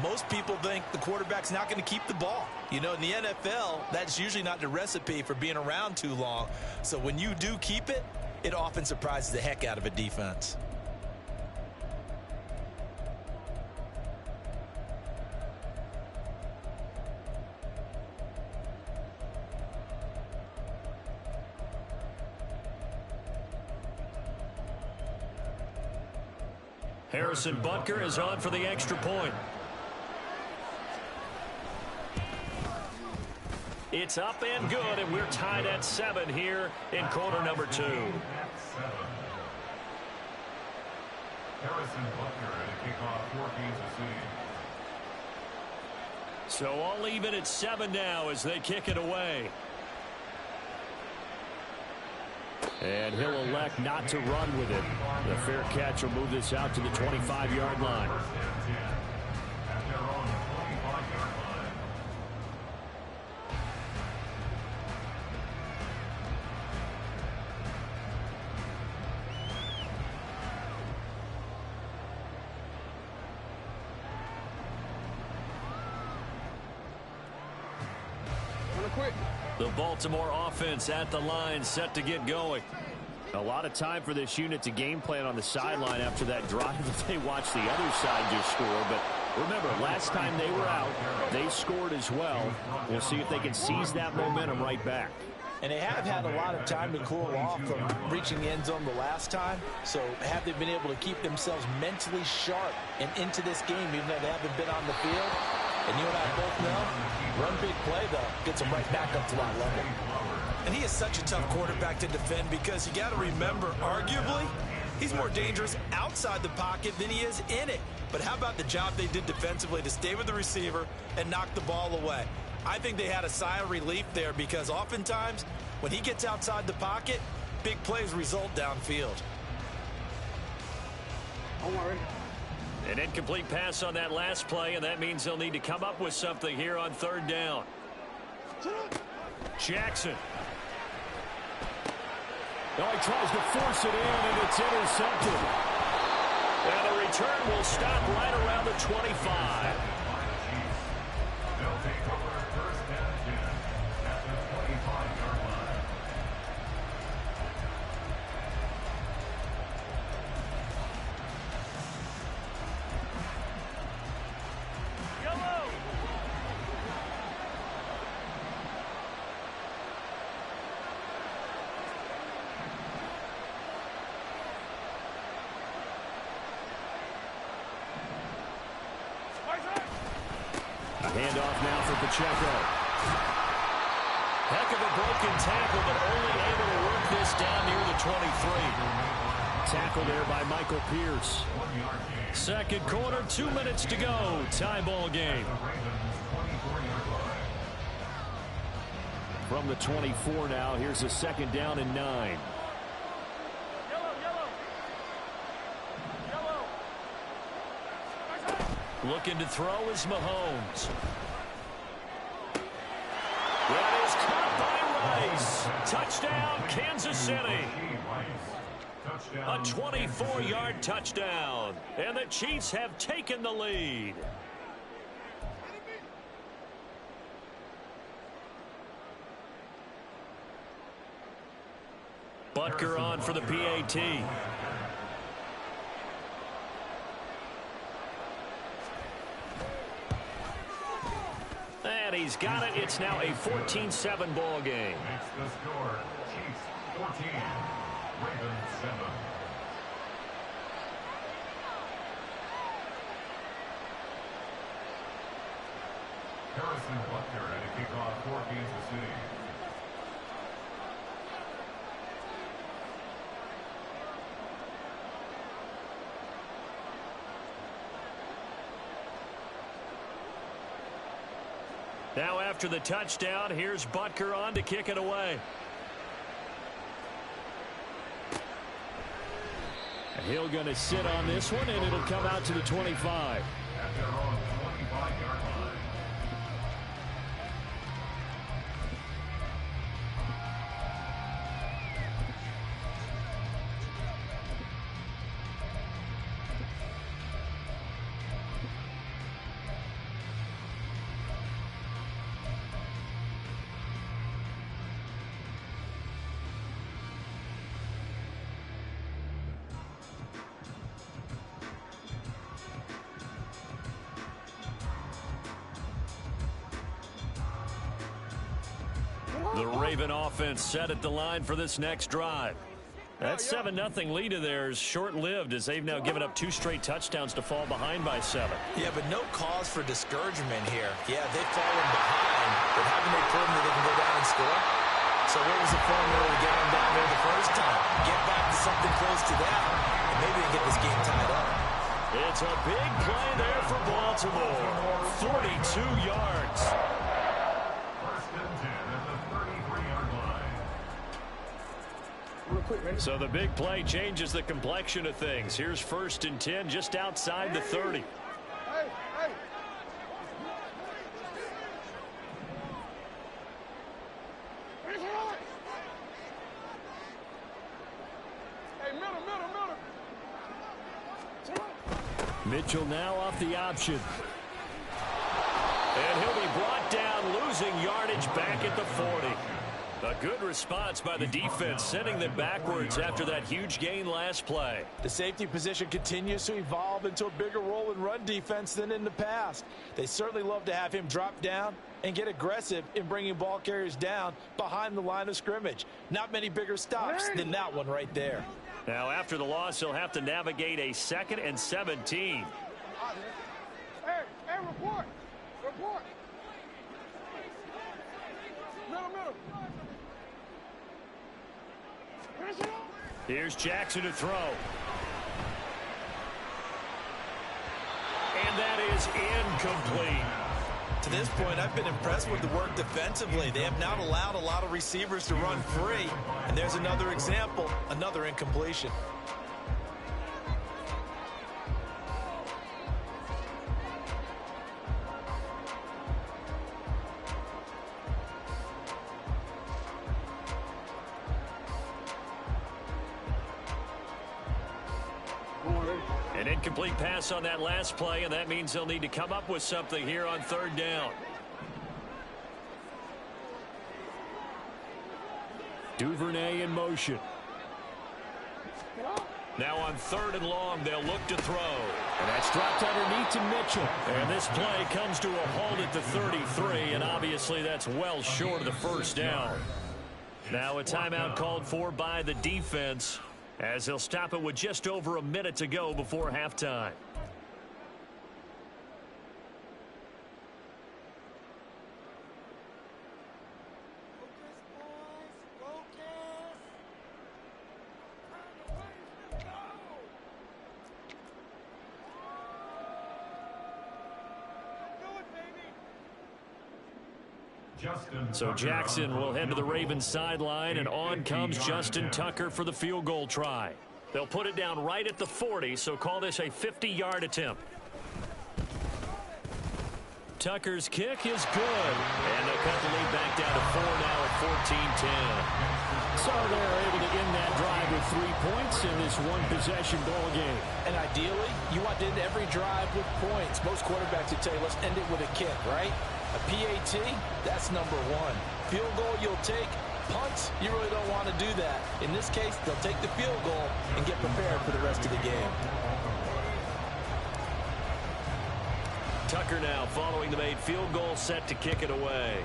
most people think the quarterback's not going to keep the ball. You know, in the NFL, that's usually not the recipe for being around too long. So when you do keep it, it often surprises the heck out of a defense. Harrison Butker is on for the extra point. It's up and good, and we're tied at 7 here in quarter number 2. At 7. Harrison Butker at a kickoff for Kansas City. So all even at 7 now as they kick it away. And he'll elect not to run with it. The fair catch will move this out to the 25-yard line. First and 10 at their own 25-yard line. The Baltimore offense at the line, set to get going. A lot of time for this unit to game plan on the sideline after that drive that they watched the other side just score. But remember, last time they were out, they scored as well. We'll see if they can seize that momentum right back. And they have had a lot of time to cool off from reaching the end zone the last time. So have they been able to keep themselves mentally sharp and into this game, even though they haven't been on the field? And you and I both know, one big play, though, gets them right back up to that level. And he is such a tough quarterback to defend because you got to remember, arguably, he's more dangerous outside the pocket than he is in it. But how about the job they did defensively to stay with the receiver and knock the ball away? I think they had a sigh of relief there because oftentimes when he gets outside the pocket, big plays result downfield. I'm already. An incomplete pass on that last play, and that means they'll need to come up with something here on 3rd down. Jackson Oh, he tries to force it in, and it's intercepted. And the return will stop right around the 25. They'll take over first and 10 at the 25-yard line. Handoff now for Pacheco. Heck of a broken tackle, but only able to work this down near the 23. Tackle there by Michael Pierce. Second quarter, 2 minutes to go. Tie ball game. From the 24 now, here's a second down and 9. Looking to throw is Mahomes. That is caught by Rice. Touchdown, Kansas City. A 24-yard touchdown. And the Chiefs have taken the lead. Butker on for the PAT. And he's got it. It's now a 14-7 ball game. Makes the score. Chiefs 14, Ravens 7. Harrison Butker at a kickoff for Kansas City. Now after the touchdown, here's Butker on to kick it away. Hill going to sit on this one, and it'll come out to the 25. At their own 25-yard line. The Raven offense set at the line for this next drive. That 7-0 lead of theirs short-lived as they've now given up 2 straight touchdowns to fall behind by 7. Yeah, but no cause for discouragement here. Yeah, they've fallen behind, but haven't they proven that they can go down and score? So what was the formula to get them down there the first time? Get back to something close to that, and maybe they get this game tied up. It's a big play there for Baltimore. 42 yards. First and 10 at the 33-yard line. So the big play changes the complexion of things. Here's first and 10 just outside the 30. Hey, hey. Hey, middle. Mitchell now off the option. And he'll be brought down, losing yardage back at the 40. A good response by the defense, sending them backwards after that huge gain last play. The safety position continues to evolve into a bigger role in run defense than in the past. They certainly love to have him drop down and get aggressive in bringing ball carriers down behind the line of scrimmage. Not many bigger stops than that one right there. Now, after the loss, he'll have to navigate a 2nd and 17. Hey, report. Middle. Here's Jackson to throw. And that is incomplete. To this point, I've been impressed with the work defensively. They have not allowed a lot of receivers to run free. And there's another example, another incompletion. An incomplete pass on that last play, and that means they'll need to come up with something here on third down. Duvernay in motion. Now on third and long, they'll look to throw. And that's dropped underneath to Mitchell. And this play comes to a halt at the 33, and obviously that's well short of the first down. Now a timeout called for by the defense, as they'll stop it with just over a minute to go before halftime. So Jackson will head to the Ravens sideline, and on comes Justin Tucker for the field goal try. They'll put it down right at the 40, so call this a 50-yard attempt. Tucker's kick is good, and they'll cut the lead back down to 4 now at 14-10. So they're able to end that drive with 3 points in this one-possession ball game. And ideally, you want to end every drive with points. Most quarterbacks would tell you, let's end it with a kick, right? A PAT, that's number one. Field goal, you'll take. Punts, you really don't want to do that. In this case, they'll take the field goal and get prepared for the rest of the game. Tucker now following the made field goal, set to kick it away.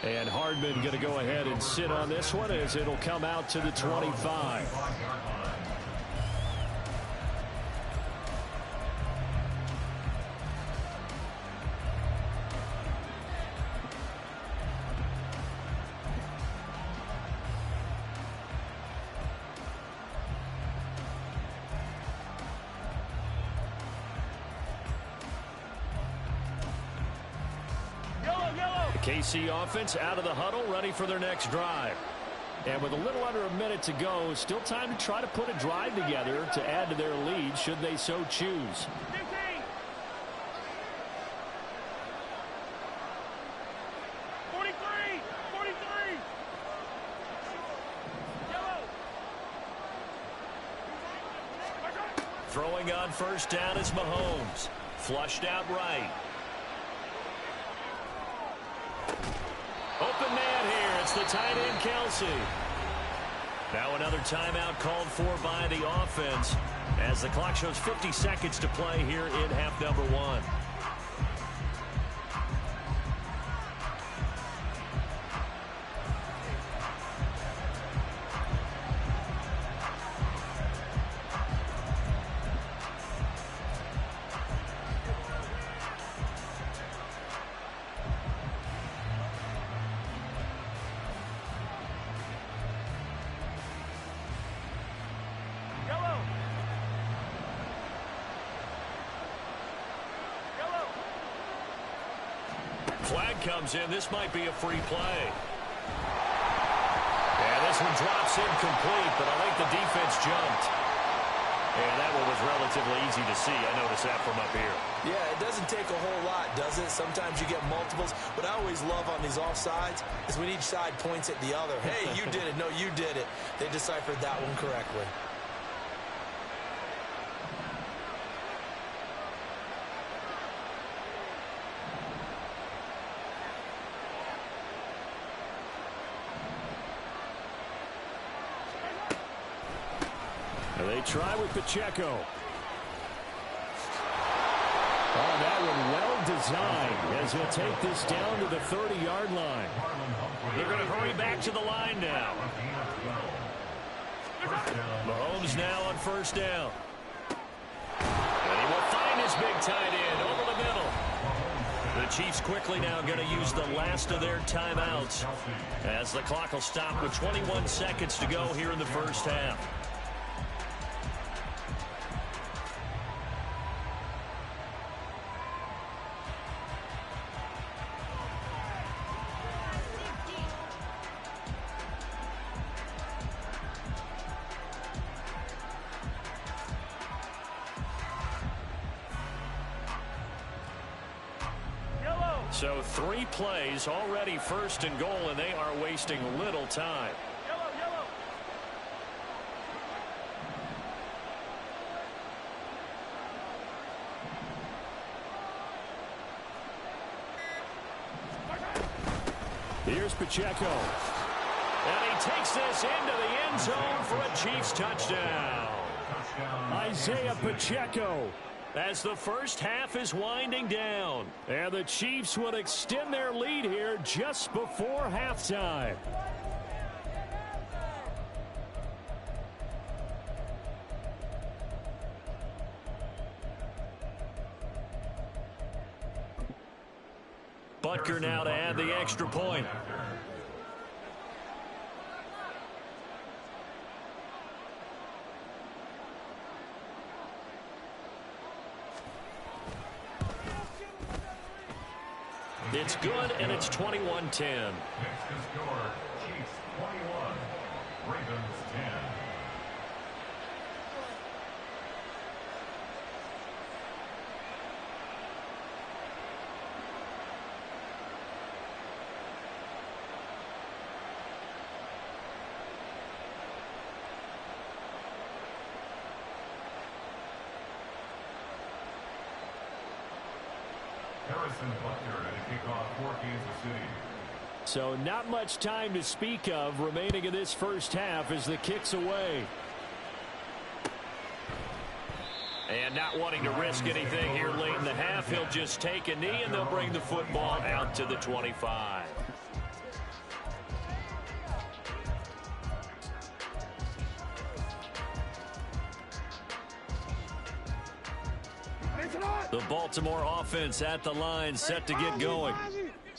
And Hardman going to go ahead and sit on this one as it'll come out to the 25. KC offense out of the huddle, ready for their next drive. And with a little under a minute to go, still time to try to put a drive together to add to their lead should they so choose. 43! Throwing on first down is Mahomes. Flushed out right. Open man here. It's the tight end, Kelsey. Now another timeout called for by the offense as the clock shows 50 seconds to play here in half number one. Flag comes in. This might be a free play. And this one drops incomplete, but I think the defense jumped. And that one was relatively easy to see. I noticed that from up here. Yeah, it doesn't take a whole lot, does it? Sometimes you get multiples. What I always love on these offsides is when each side points at the other. Hey, you did it. No, you did it. They deciphered that one correctly. They try with Pacheco. Oh, that one well designed as he'll take this down to the 30-yard line. They're going to hurry back to the line now. Mahomes now on first down. And he will find his big tight end over the middle. The Chiefs quickly now going to use the last of their timeouts as the clock will stop with 21 seconds to go here in the first half. So 3 plays already first and goal, and they are wasting little time. Here's Pacheco. And he takes this into the end zone for a Chiefs touchdown. Isaiah Pacheco. As the first half is winding down. And the Chiefs will extend their lead here just before halftime. Butker now to add the extra point. It's good, and it's 21-10. Next to score, Chiefs 21, Ravens 10. Harrison Butker at a kickoff for Kansas City. So not much time to speak of remaining in this first half as the kick's away. And not wanting to risk anything here late in the half, he'll just take a knee and they'll bring the football out to the 25. The Baltimore offense at the line, set to get going.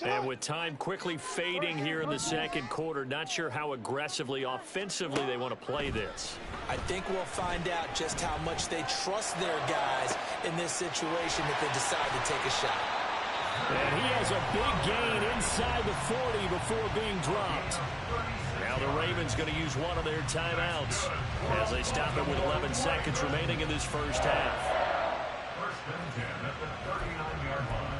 And with time quickly fading here in the second quarter, not sure how aggressively, offensively they want to play this. I think we'll find out just how much they trust their guys in this situation if they decide to take a shot. And he has a big gain inside the 40 before being dropped. Now the Ravens going to use one of their timeouts as they stop it with 11 seconds remaining in this first half. First and 10 at the 39-yard line.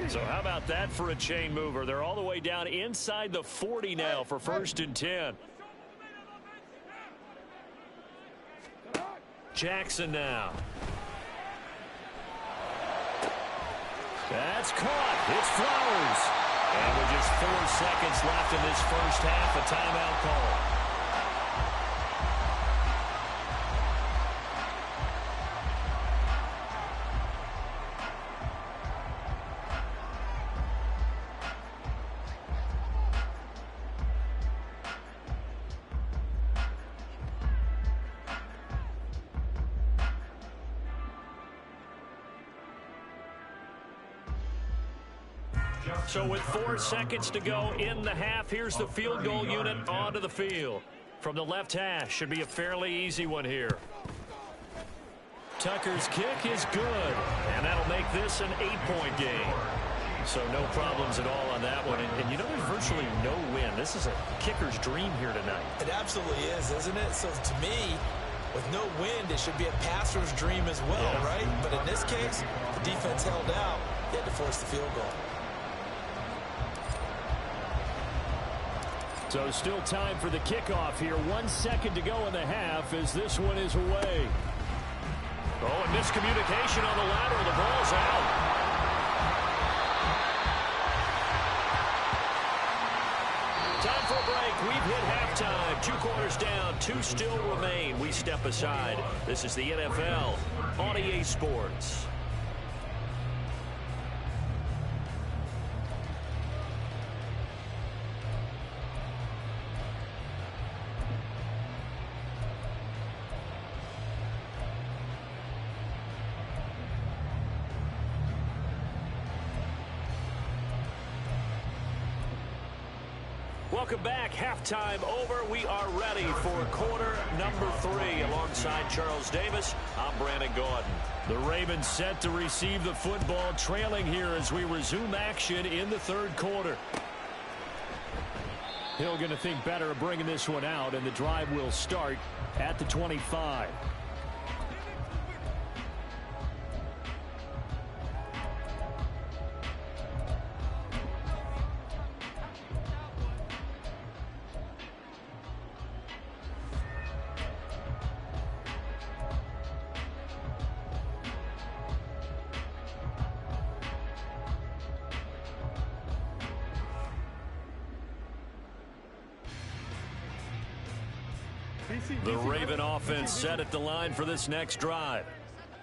So how about that for a chain mover? They're all the way down inside the 40 now for first and 10. Jackson now. That's caught. It's Flowers. And with just 4 seconds left in this first half, a timeout call. So with 4 seconds to go in the half, here's the field goal unit onto the field. From the left hash, should be a fairly easy one here. Tucker's kick is good, and that'll make this an 8-point game. So no problems at all on that one. And you know there's virtually no win. This is a kicker's dream here tonight. It absolutely is, isn't it? So to me, with no wind, it should be a passer's dream as well, right? But in this case, the defense held out. They had to force the field goal. So still time for the kickoff here. 1 second to go in the half as this one is away. Oh, and miscommunication on the lateral. The ball's out. Time for a break. We've hit halftime. 2 quarters down. 2 still remain. We step aside. This is the NFL on EA Sports. Welcome back. Halftime over. We are ready for quarter number 3. Alongside Charles Davis, I'm Brandon Gordon. The Ravens set to receive the football, trailing here as we resume action in the third quarter. Hill going to think better of bringing this one out, and the drive will start at the 25. The Raven offense set at the line for this next drive.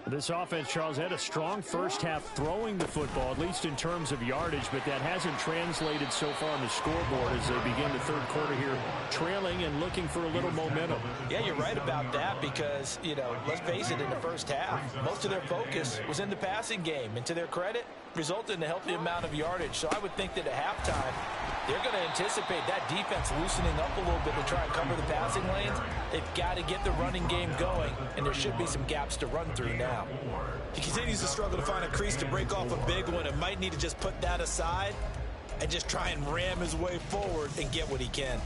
This offense, Charles, had a strong first half throwing the football, at least in terms of yardage, but that hasn't translated so far on the scoreboard as they begin the third quarter here, trailing and looking for a little momentum. Yeah, you're right about that because, let's face it, in the first half, most of their focus was in the passing game. And to their credit, resulted in a healthy amount of yardage. So I would think that at halftime, they're going to anticipate that defense loosening up a little bit to try and cover the passing lanes. They've got to get the running game going, and there should be some gaps to run through now. He continues to struggle to find a crease to break off a big one and might need to just put that aside and just try and ram his way forward and get what he can.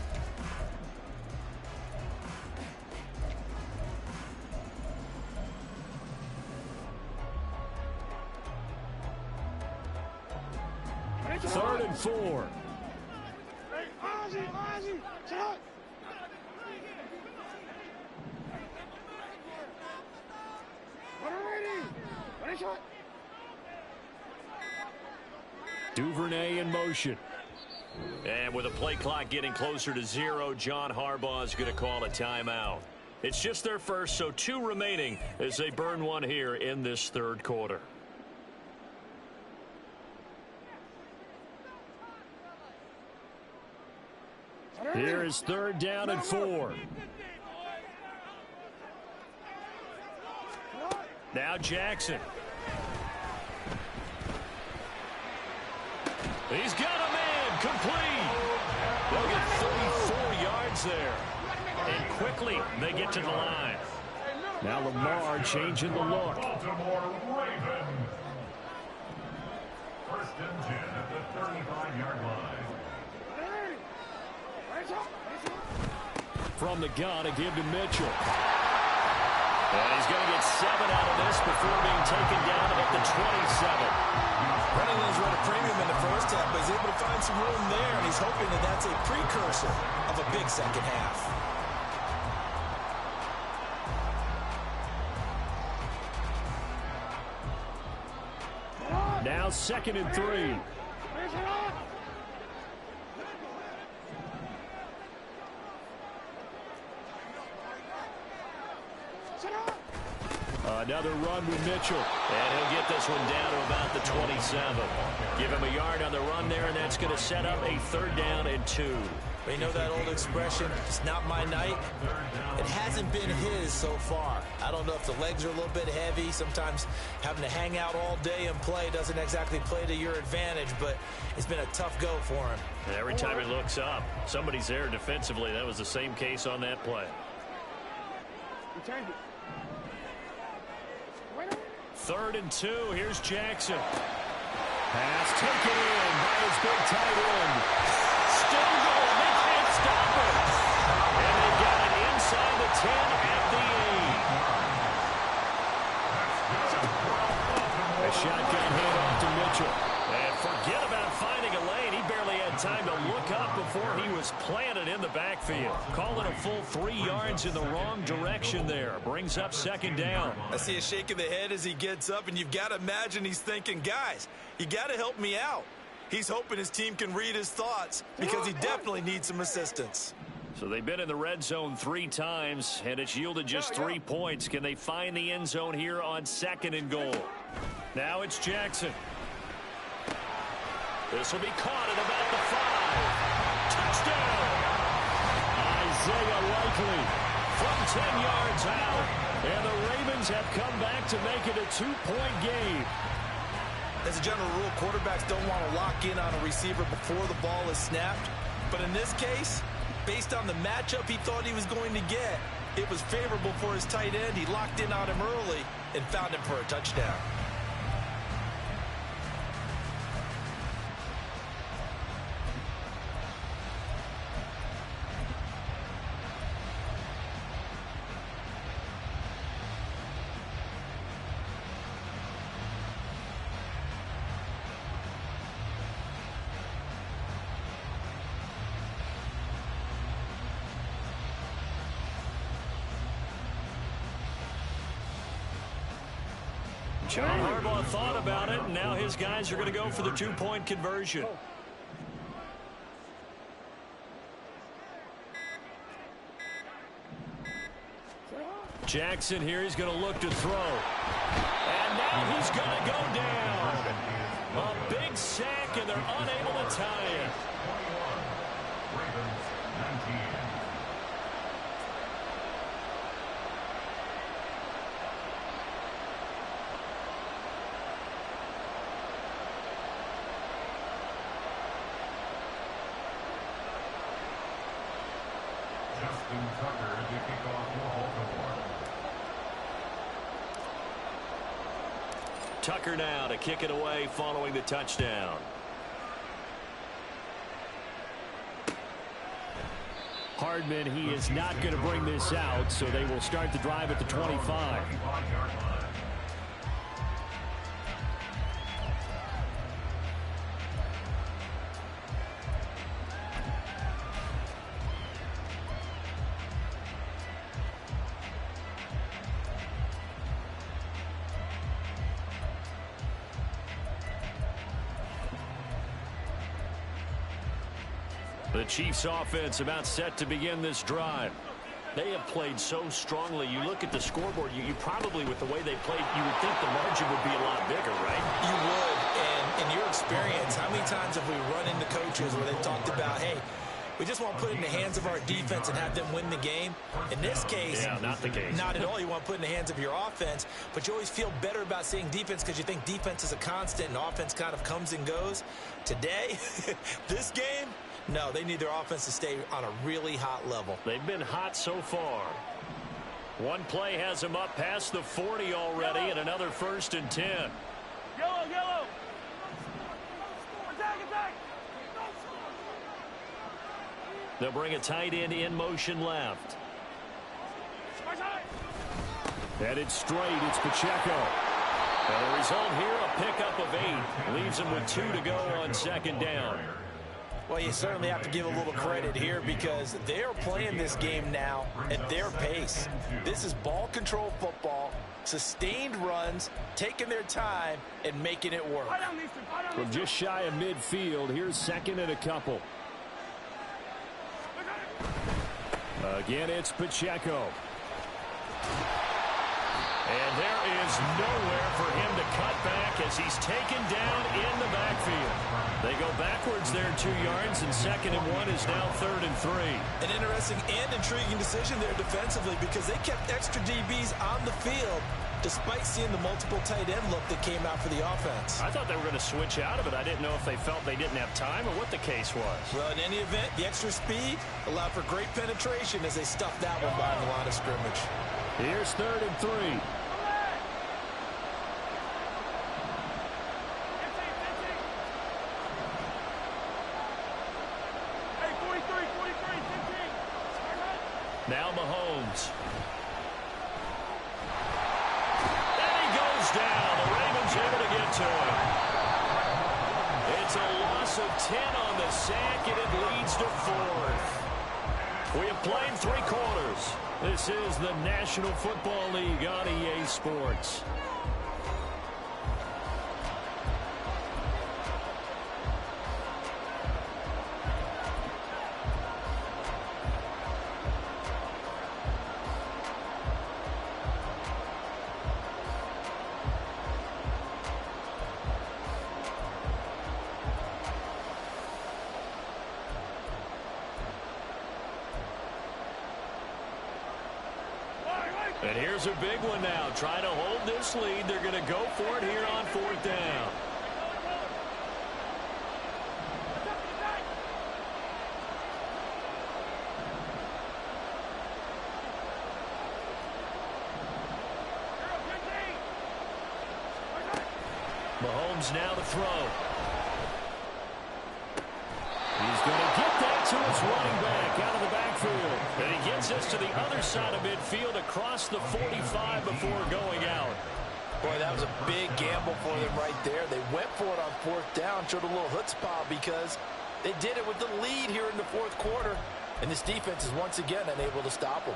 Third and 4. Hey, Ozzie, shut. Ready, shot. Duvernay in motion. And with the play clock getting closer to 0, John Harbaugh is going to call a timeout. It's just their first, so 2 remaining as they burn one here in this third quarter. Here is third down and 4. Now Jackson. He's got a man complete. They'll get 34 yards there. And quickly they get to the line. Now Lamar changing the look. Baltimore Ravens. First and 10 at the 35-yard line. From the gun, a give to Mitchell. And he's going to get 7 out of this before being taken down at the 27. Running lanes run a premium in the first half, but he's able to find some room there, and he's hoping that that's a precursor of a big second half. Now second and 3. Another run with Mitchell. And he'll get this one down to about the 27. Give him a yard on the run there, and that's going to set up a third down and 2. You know that old expression, it's not my night? It hasn't been his so far. I don't know if the legs are a little bit heavy. Sometimes having to hang out all day and play doesn't exactly play to your advantage, but it's been a tough go for him. And every time he looks up, somebody's there defensively. That was the same case on that play. Third and 2. Here's Jackson. Pass taken in by his big tight end. Still going. They can't stop it. And they got it inside the 10 at the 8. A shotgun handoff to Mitchell. And forget about finding a lane. He barely had time to look up before he was planted in the backfield. Call it a full 3 yards in the wrong direction there. Brings up second down. I see a shake of the head as he gets up, and you've got to imagine he's thinking, guys, you got to help me out. He's hoping his team can read his thoughts because he definitely needs some assistance. So they've been in the red zone 3 times, and it's yielded just 3 points. Can they find the end zone here on second and goal? Now it's Jackson. This will be caught at about the 5. Touchdown! Isaiah Likely From 10 yards out. and the Ravens have come back to make it a 2-point game. As a general rule, quarterbacks don't want to lock in on a receiver before the ball is snapped. But in this case, based on the matchup he thought he was going to get, it was favorable for his tight end. He locked in on him early and found him for a touchdown. John Harbaugh thought about it, and now his guys are going to go for the 2-point conversion. Jackson here, he's going to look to throw. And now he's going to go down. A big sack, and they're unable to tie it. 21. Ravens 19. Justin Tucker to kick off for Baltimore. Tucker now to kick it away following the touchdown. Hardman, he is not going to bring this out, so they will start the drive at the 25. 25-yard line. The Chiefs offense about set to begin this drive. They have played so strongly. You look at the scoreboard, you probably, with the way they played, you would think the margin would be a lot bigger, right? You would, and in your experience, how many times have we run into coaches where they've talked about, hey, we just want to put it in the hands of our defense and have them win the game? In this case, Yeah, not the case. Not at all. You want to put it in the hands of your offense, but you always feel better about seeing defense because you think defense is a constant and offense kind of comes and goes. Today, this game, no, they need their offense to stay on a really hot level. They've been hot so far. One play has them up past the 40 already, and another 1st and 10. Yellow, yellow. Attack, attack. They'll bring a tight end in motion left. Headed straight, it's Pacheco. And the result here, a pickup of 8. Leaves them with 2 to go on 2nd down. Well, you certainly have to give a little credit here because they're playing this game now at their pace. This is ball control football, sustained runs, taking their time, and making it work. From just shy of midfield, here's 2nd and a couple. Again, it's Pacheco. And there is nowhere for him to cut back as he's taken down in the backfield. They go backwards there 2 yards, and 2nd and 1 is now 3rd and 3. An interesting and intriguing decision there defensively because they kept extra DBs on the field despite seeing the multiple tight end look that came out for the offense. I thought they were going to switch out of it. I didn't know if they felt they didn't have time or what the case was. Well, in any event, the extra speed allowed for great penetration as they stuffed that one behind the line of scrimmage. Here's 3rd and 3. Now Mahomes. And he goes down. The Ravens able to get to him. It's a loss of 10 on the sack, and it leads to 4th. We have played 3 quarters. This is the National Football League on EA Sports. And here's a big one now. Trying to hold this lead. They're going to go for it here on 4th down. Mahomes now to throw. He's going to get that to his running back out of the backfield. And he gets us to the other side of midfield across the 45 before going out. Boy, that was a big gamble for them right there. They went for it on 4th down, showed a little chutzpah because they did it with the lead here in the 4th quarter. And this defense is once again unable to stop them.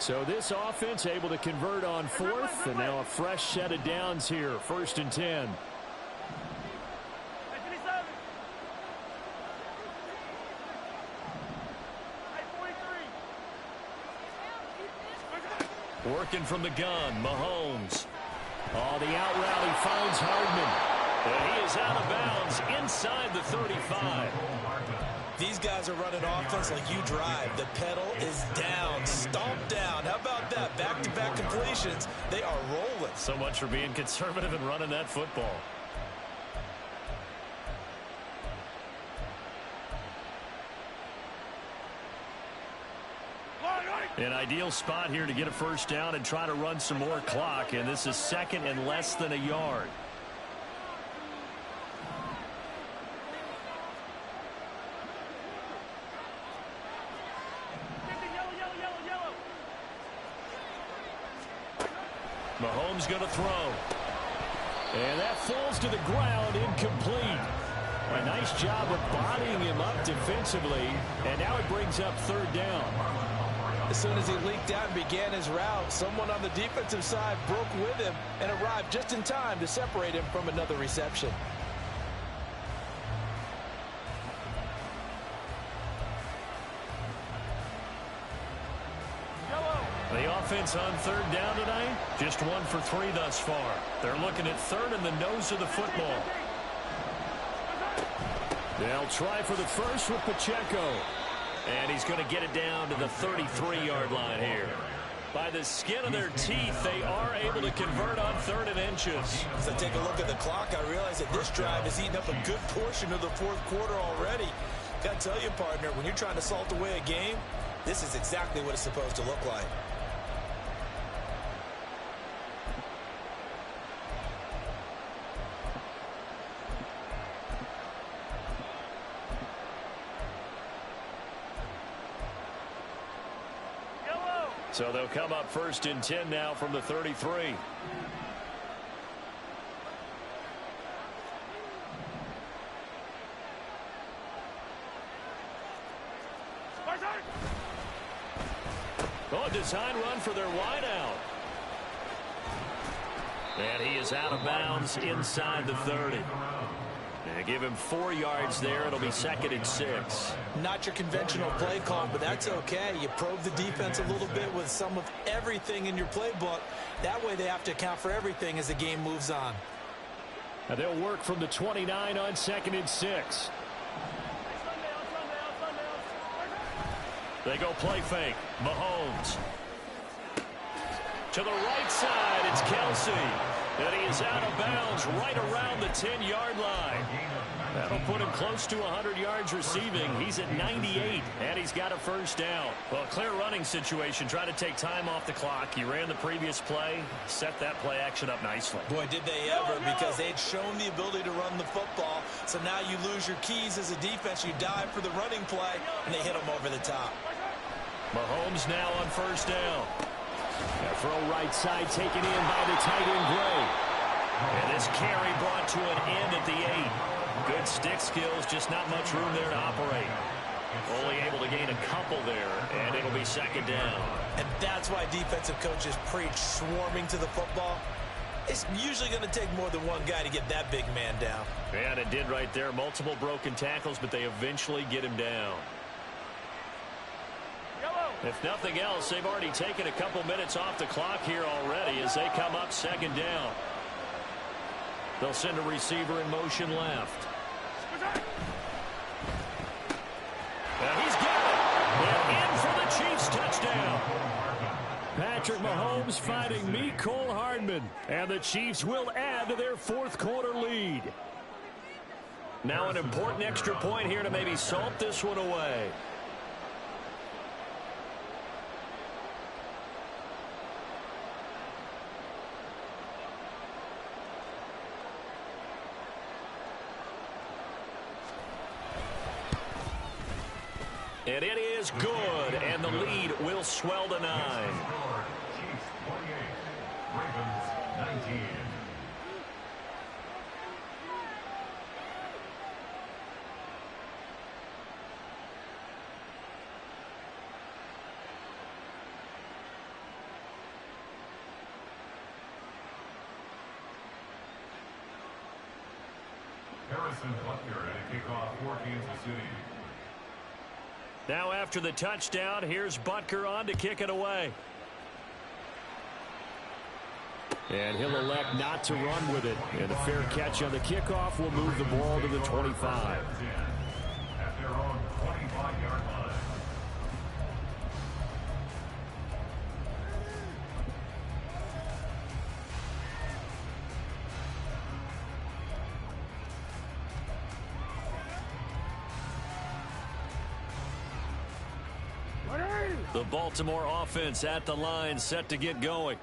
So this offense able to convert on fourth, and now a fresh set of downs here, 1st and 10. Working from the gun, Mahomes. Oh, the out route, he finds Hardman. And he is out of bounds inside the 35. These guys are running offense like you drive. The pedal is down, stomped down. How about that? Back-to-back completions. They are rolling. So much for being conservative and running that football. An ideal spot here to get a first down and try to run some more clock, and this is 2nd and less than a yard. Mahomes going to throw. And that falls to the ground, incomplete. A nice job of bodying him up defensively, and now it brings up 3rd down. As soon as he leaked out and began his route, someone on the defensive side broke with him and arrived just in time to separate him from another reception. The offense on 3rd down tonight, just 1 for 3 thus far. They're looking at 3rd and the nose of the football. They'll try for the first with Pacheco. And he's going to get it down to the 33-yard line here. By the skin of their teeth, they are able to convert on 3rd and inches. As I take a look at the clock, I realize that this drive has eaten up a good portion of the 4th quarter already. Got to tell you, partner, when you're trying to salt away a game, this is exactly what it's supposed to look like. So they'll come up 1st and 10 now from the 33. Oh, design run for their wideout. And he is out of bounds inside the 30. And give him 4 yards there. It'll be 2nd and 6. Not your conventional play call, but that's okay. You probe the defense a little bit with some of everything in your playbook. That way they have to account for everything as the game moves on. Now they'll work from the 29 on 2nd and 6. They go play fake. Mahomes. To the right side, it's Kelsey. And he is out of bounds right around the 10-yard line. That'll put him close to 100 yards receiving. He's at 98, and he's got a first down. Well, clear running situation. Try to take time off the clock. He ran the previous play, set that play action up nicely. Boy, did they ever, because they'd shown the ability to run the football. So now you lose your keys as a defense. You dive for the running play, and they hit them over the top. Mahomes now on first down. A throw right side taken in by the tight end Gray. And this carry brought to an end at the 8. Good stick skills, just not much room there to operate. Only able to gain a couple there, and it'll be 2nd down. And that's why defensive coaches preach swarming to the football. It's usually going to take more than one guy to get that big man down. And it did right there. Multiple broken tackles, but they eventually get him down. If nothing else, they've already taken a couple minutes off the clock here already as they come up 2nd down. They'll send a receiver in motion left. And he's got it. And in for the Chiefs touchdown. Patrick Mahomes finding Mecole Hardman. And the Chiefs will add to their 4th quarter lead. Now an important extra point here to maybe salt this one away. And it is good, and the lead will swell to 9. Chiefs 28, Ravens 19. Harrison Butker at a kickoff for Kansas City. Now after the touchdown, here's Butker on to kick it away. And he'll elect not to run with it. And a fair catch on the kickoff will move the ball to the 25. At their own 25-yard line. The Baltimore offense at the line, set to get going.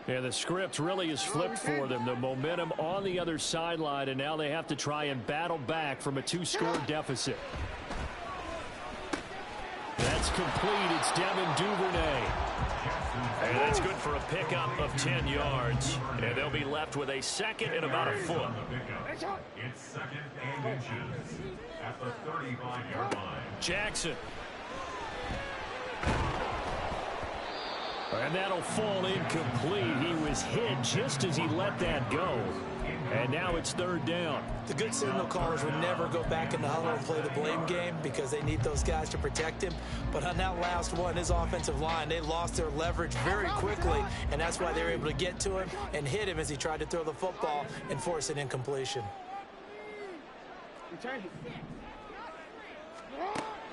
And the script really is flipped for them. The momentum on the other sideline, and now they have to try and battle back from a 2-score deficit. That's complete. It's Devin Duvernay. And that's good for a pickup of 10 yards. And they'll be left with a second and about a foot. It's second and inches at the 35-yard line. Jackson. And that'll fall incomplete. He was hit just as he let that go. And now it's third down. The good signal callers would never go back in the huddle and play the blame game because they need those guys to protect him. But on that last one, his offensive line, they lost their leverage very quickly, and that's why they were able to get to him and hit him as he tried to throw the football and force an incompletion.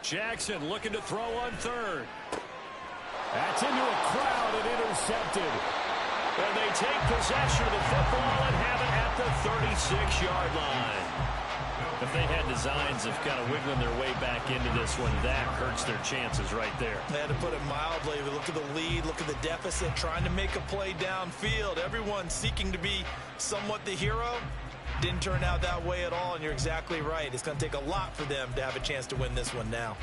Jackson looking to throw on third. That's into a crowd and intercepted. And they take possession of the football and have it at the 36-yard line. If they had designs of kind of wiggling their way back into this one, that hurts their chances right there. They had to put it mildly. Look at the lead, look at the deficit, trying to make a play downfield. Everyone seeking to be somewhat the hero. Didn't turn out that way at all, and you're exactly right. It's going to take a lot for them to have a chance to win this one now.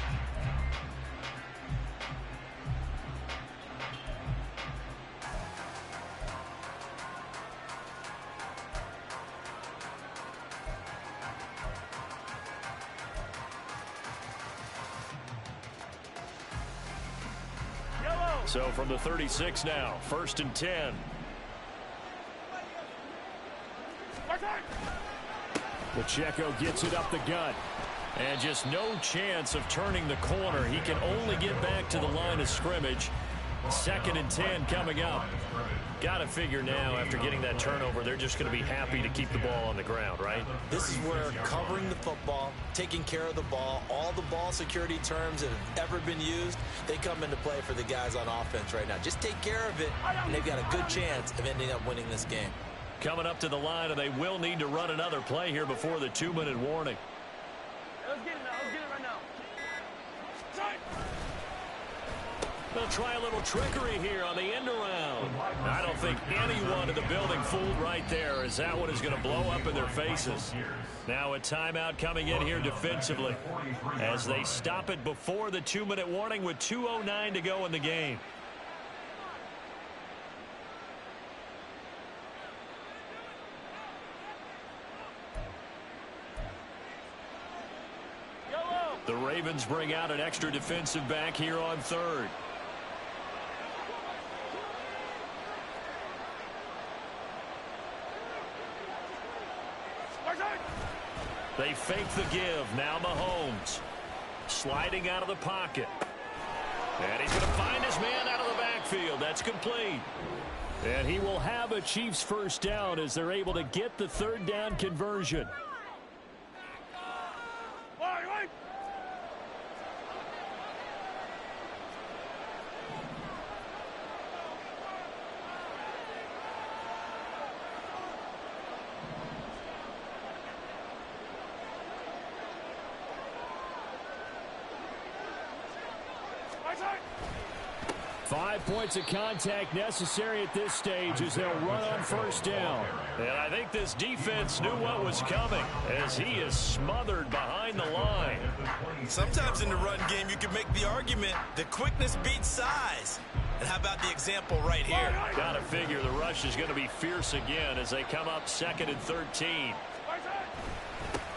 So from the 36 now, 1st and 10. Pacheco gets it up the gut. And just no chance of turning the corner. He can only get back to the line of scrimmage. 2nd and 10 coming up. Got to figure now, after getting that turnover, they're just going to be happy to keep the ball on the ground, right? This is where covering the football, taking care of the ball, all the ball security terms that have ever been used, they come into play for the guys on offense right now. Just take care of it, and they've got a good chance of ending up winning this game. Coming up to the line, and they will need to run another play here before the 2-minute warning. Let's get it now. Let's get it right now. They'll try a little trickery here on the end around. I don't think anyone in the building fooled right there, as that one is going to blow up in their faces. Now a timeout coming in here defensively as they stop it before the 2-minute warning with 2:09 to go in the game. The Ravens bring out an extra defensive back here on third. They fake the give. Now Mahomes sliding out of the pocket. And he's going to find his man out of the backfield. That's complete. And he will have a Chiefs first down as they're able to get the third down conversion. Points of contact necessary at this stage as they'll run on first down. And I think this defense knew what was coming as he is smothered behind the line. Sometimes in the run game you can make the argument that quickness beats size. And how about the example right here? Got to figure the rush is going to be fierce again as they come up 2nd and 13.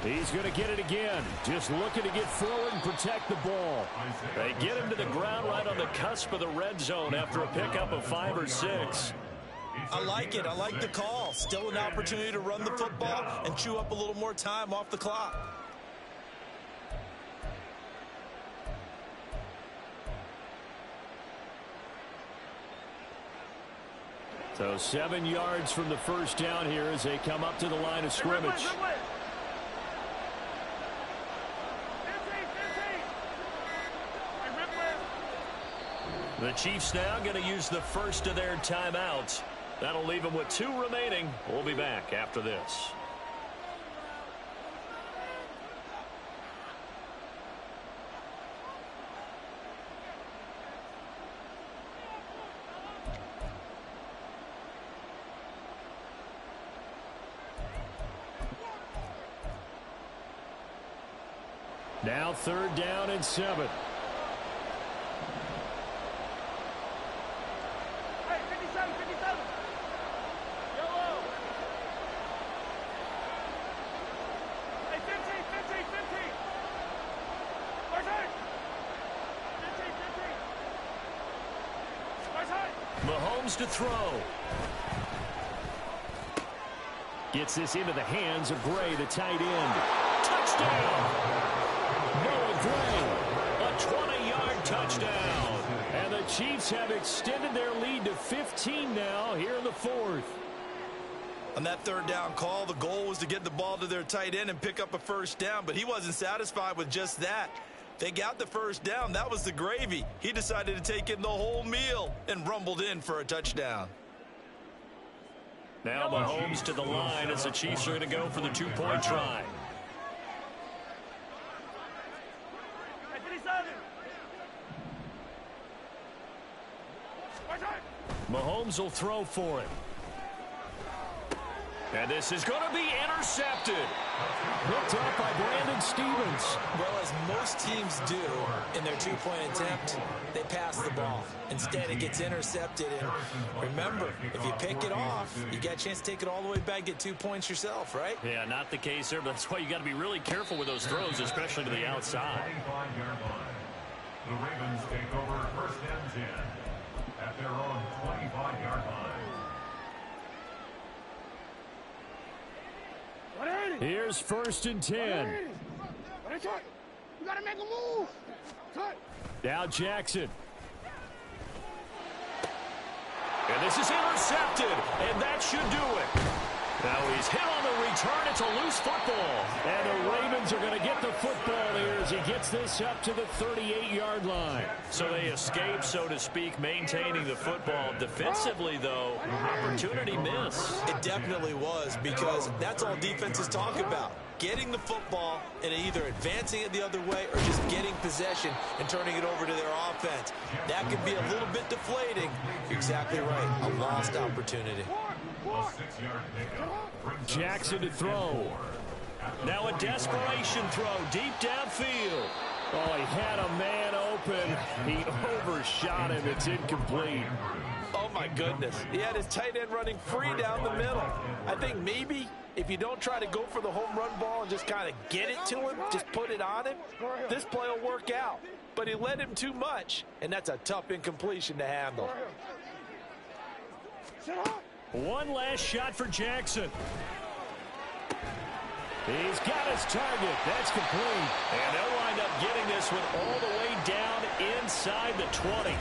He's going to get it again. Just looking to get forward and protect the ball. They get him to the ground right on the cusp of the red zone after a pickup of 5 or 6. I like it. I like the call. Still an opportunity to run the football and chew up a little more time off the clock. So 7 yards from the first down here as they come up to the line of scrimmage. The Chiefs now going to use the first of their timeouts. That'll leave them with 2 remaining. We'll be back after this. Now 3rd down and 7. Hey, 57, 57. Yellow. Hey, 15, 15, 15. Right side. 15, 15. Right side. Mahomes to throw. Gets this into the hands of Gray, the tight end. Touchdown! Noah Gray, a 20-yard touchdown. And the Chiefs have extended their lead to 15 now here in the 4th. On that 3rd down call, the goal was to get the ball to their tight end and pick up a first down, but he wasn't satisfied with just that. They got the first down. That was the gravy. He decided to take in the whole meal and rumbled in for a touchdown. Now Mahomes to the line as the Chiefs are going to go for the 2-point try. Hey, 57. Right side. Mahomes will throw for it. And this is going to be intercepted. Picked up by Brandon Stevens. Well, as most teams do in their 2-point attempt, they pass the ball. Instead, it gets intercepted. And remember, if you pick it off, you got a chance to take it all the way back, get 2 points yourself, right? Yeah, not the case there, but that's why you got to be really careful with those throws, especially to the outside. 25-yard line. The Ravens take over 1st and 10 at their own 25-yard line. Here's 1st and 10. You gotta make a move. Cut. Now Jackson. And this is intercepted, and that should do it. Now he's hit on the return. It's a loose football. And the Ravens are going to get the football here as he gets this up to the 38-yard line. So they escape, so to speak, maintaining the football. Defensively, though, opportunity miss. It definitely was, because that's all defenses talk about. Getting the football and either advancing it the other way or just getting possession and turning it over to their offense. That can be a little bit deflating. You're exactly right. A lost opportunity. Jackson to throw. Now a desperation throw deep downfield. Oh, he had a man open. He overshot him. It's incomplete. Oh, my goodness. He had his tight end running free down the middle. I think maybe if you don't try to go for the home run ball and just kind of get it to him, just put it on him, this play will work out. But he led him too much, and that's a tough incompletion to handle. One last shot for Jackson. He's got his target. That's complete. And they'll wind up getting this one all the way down inside the 20.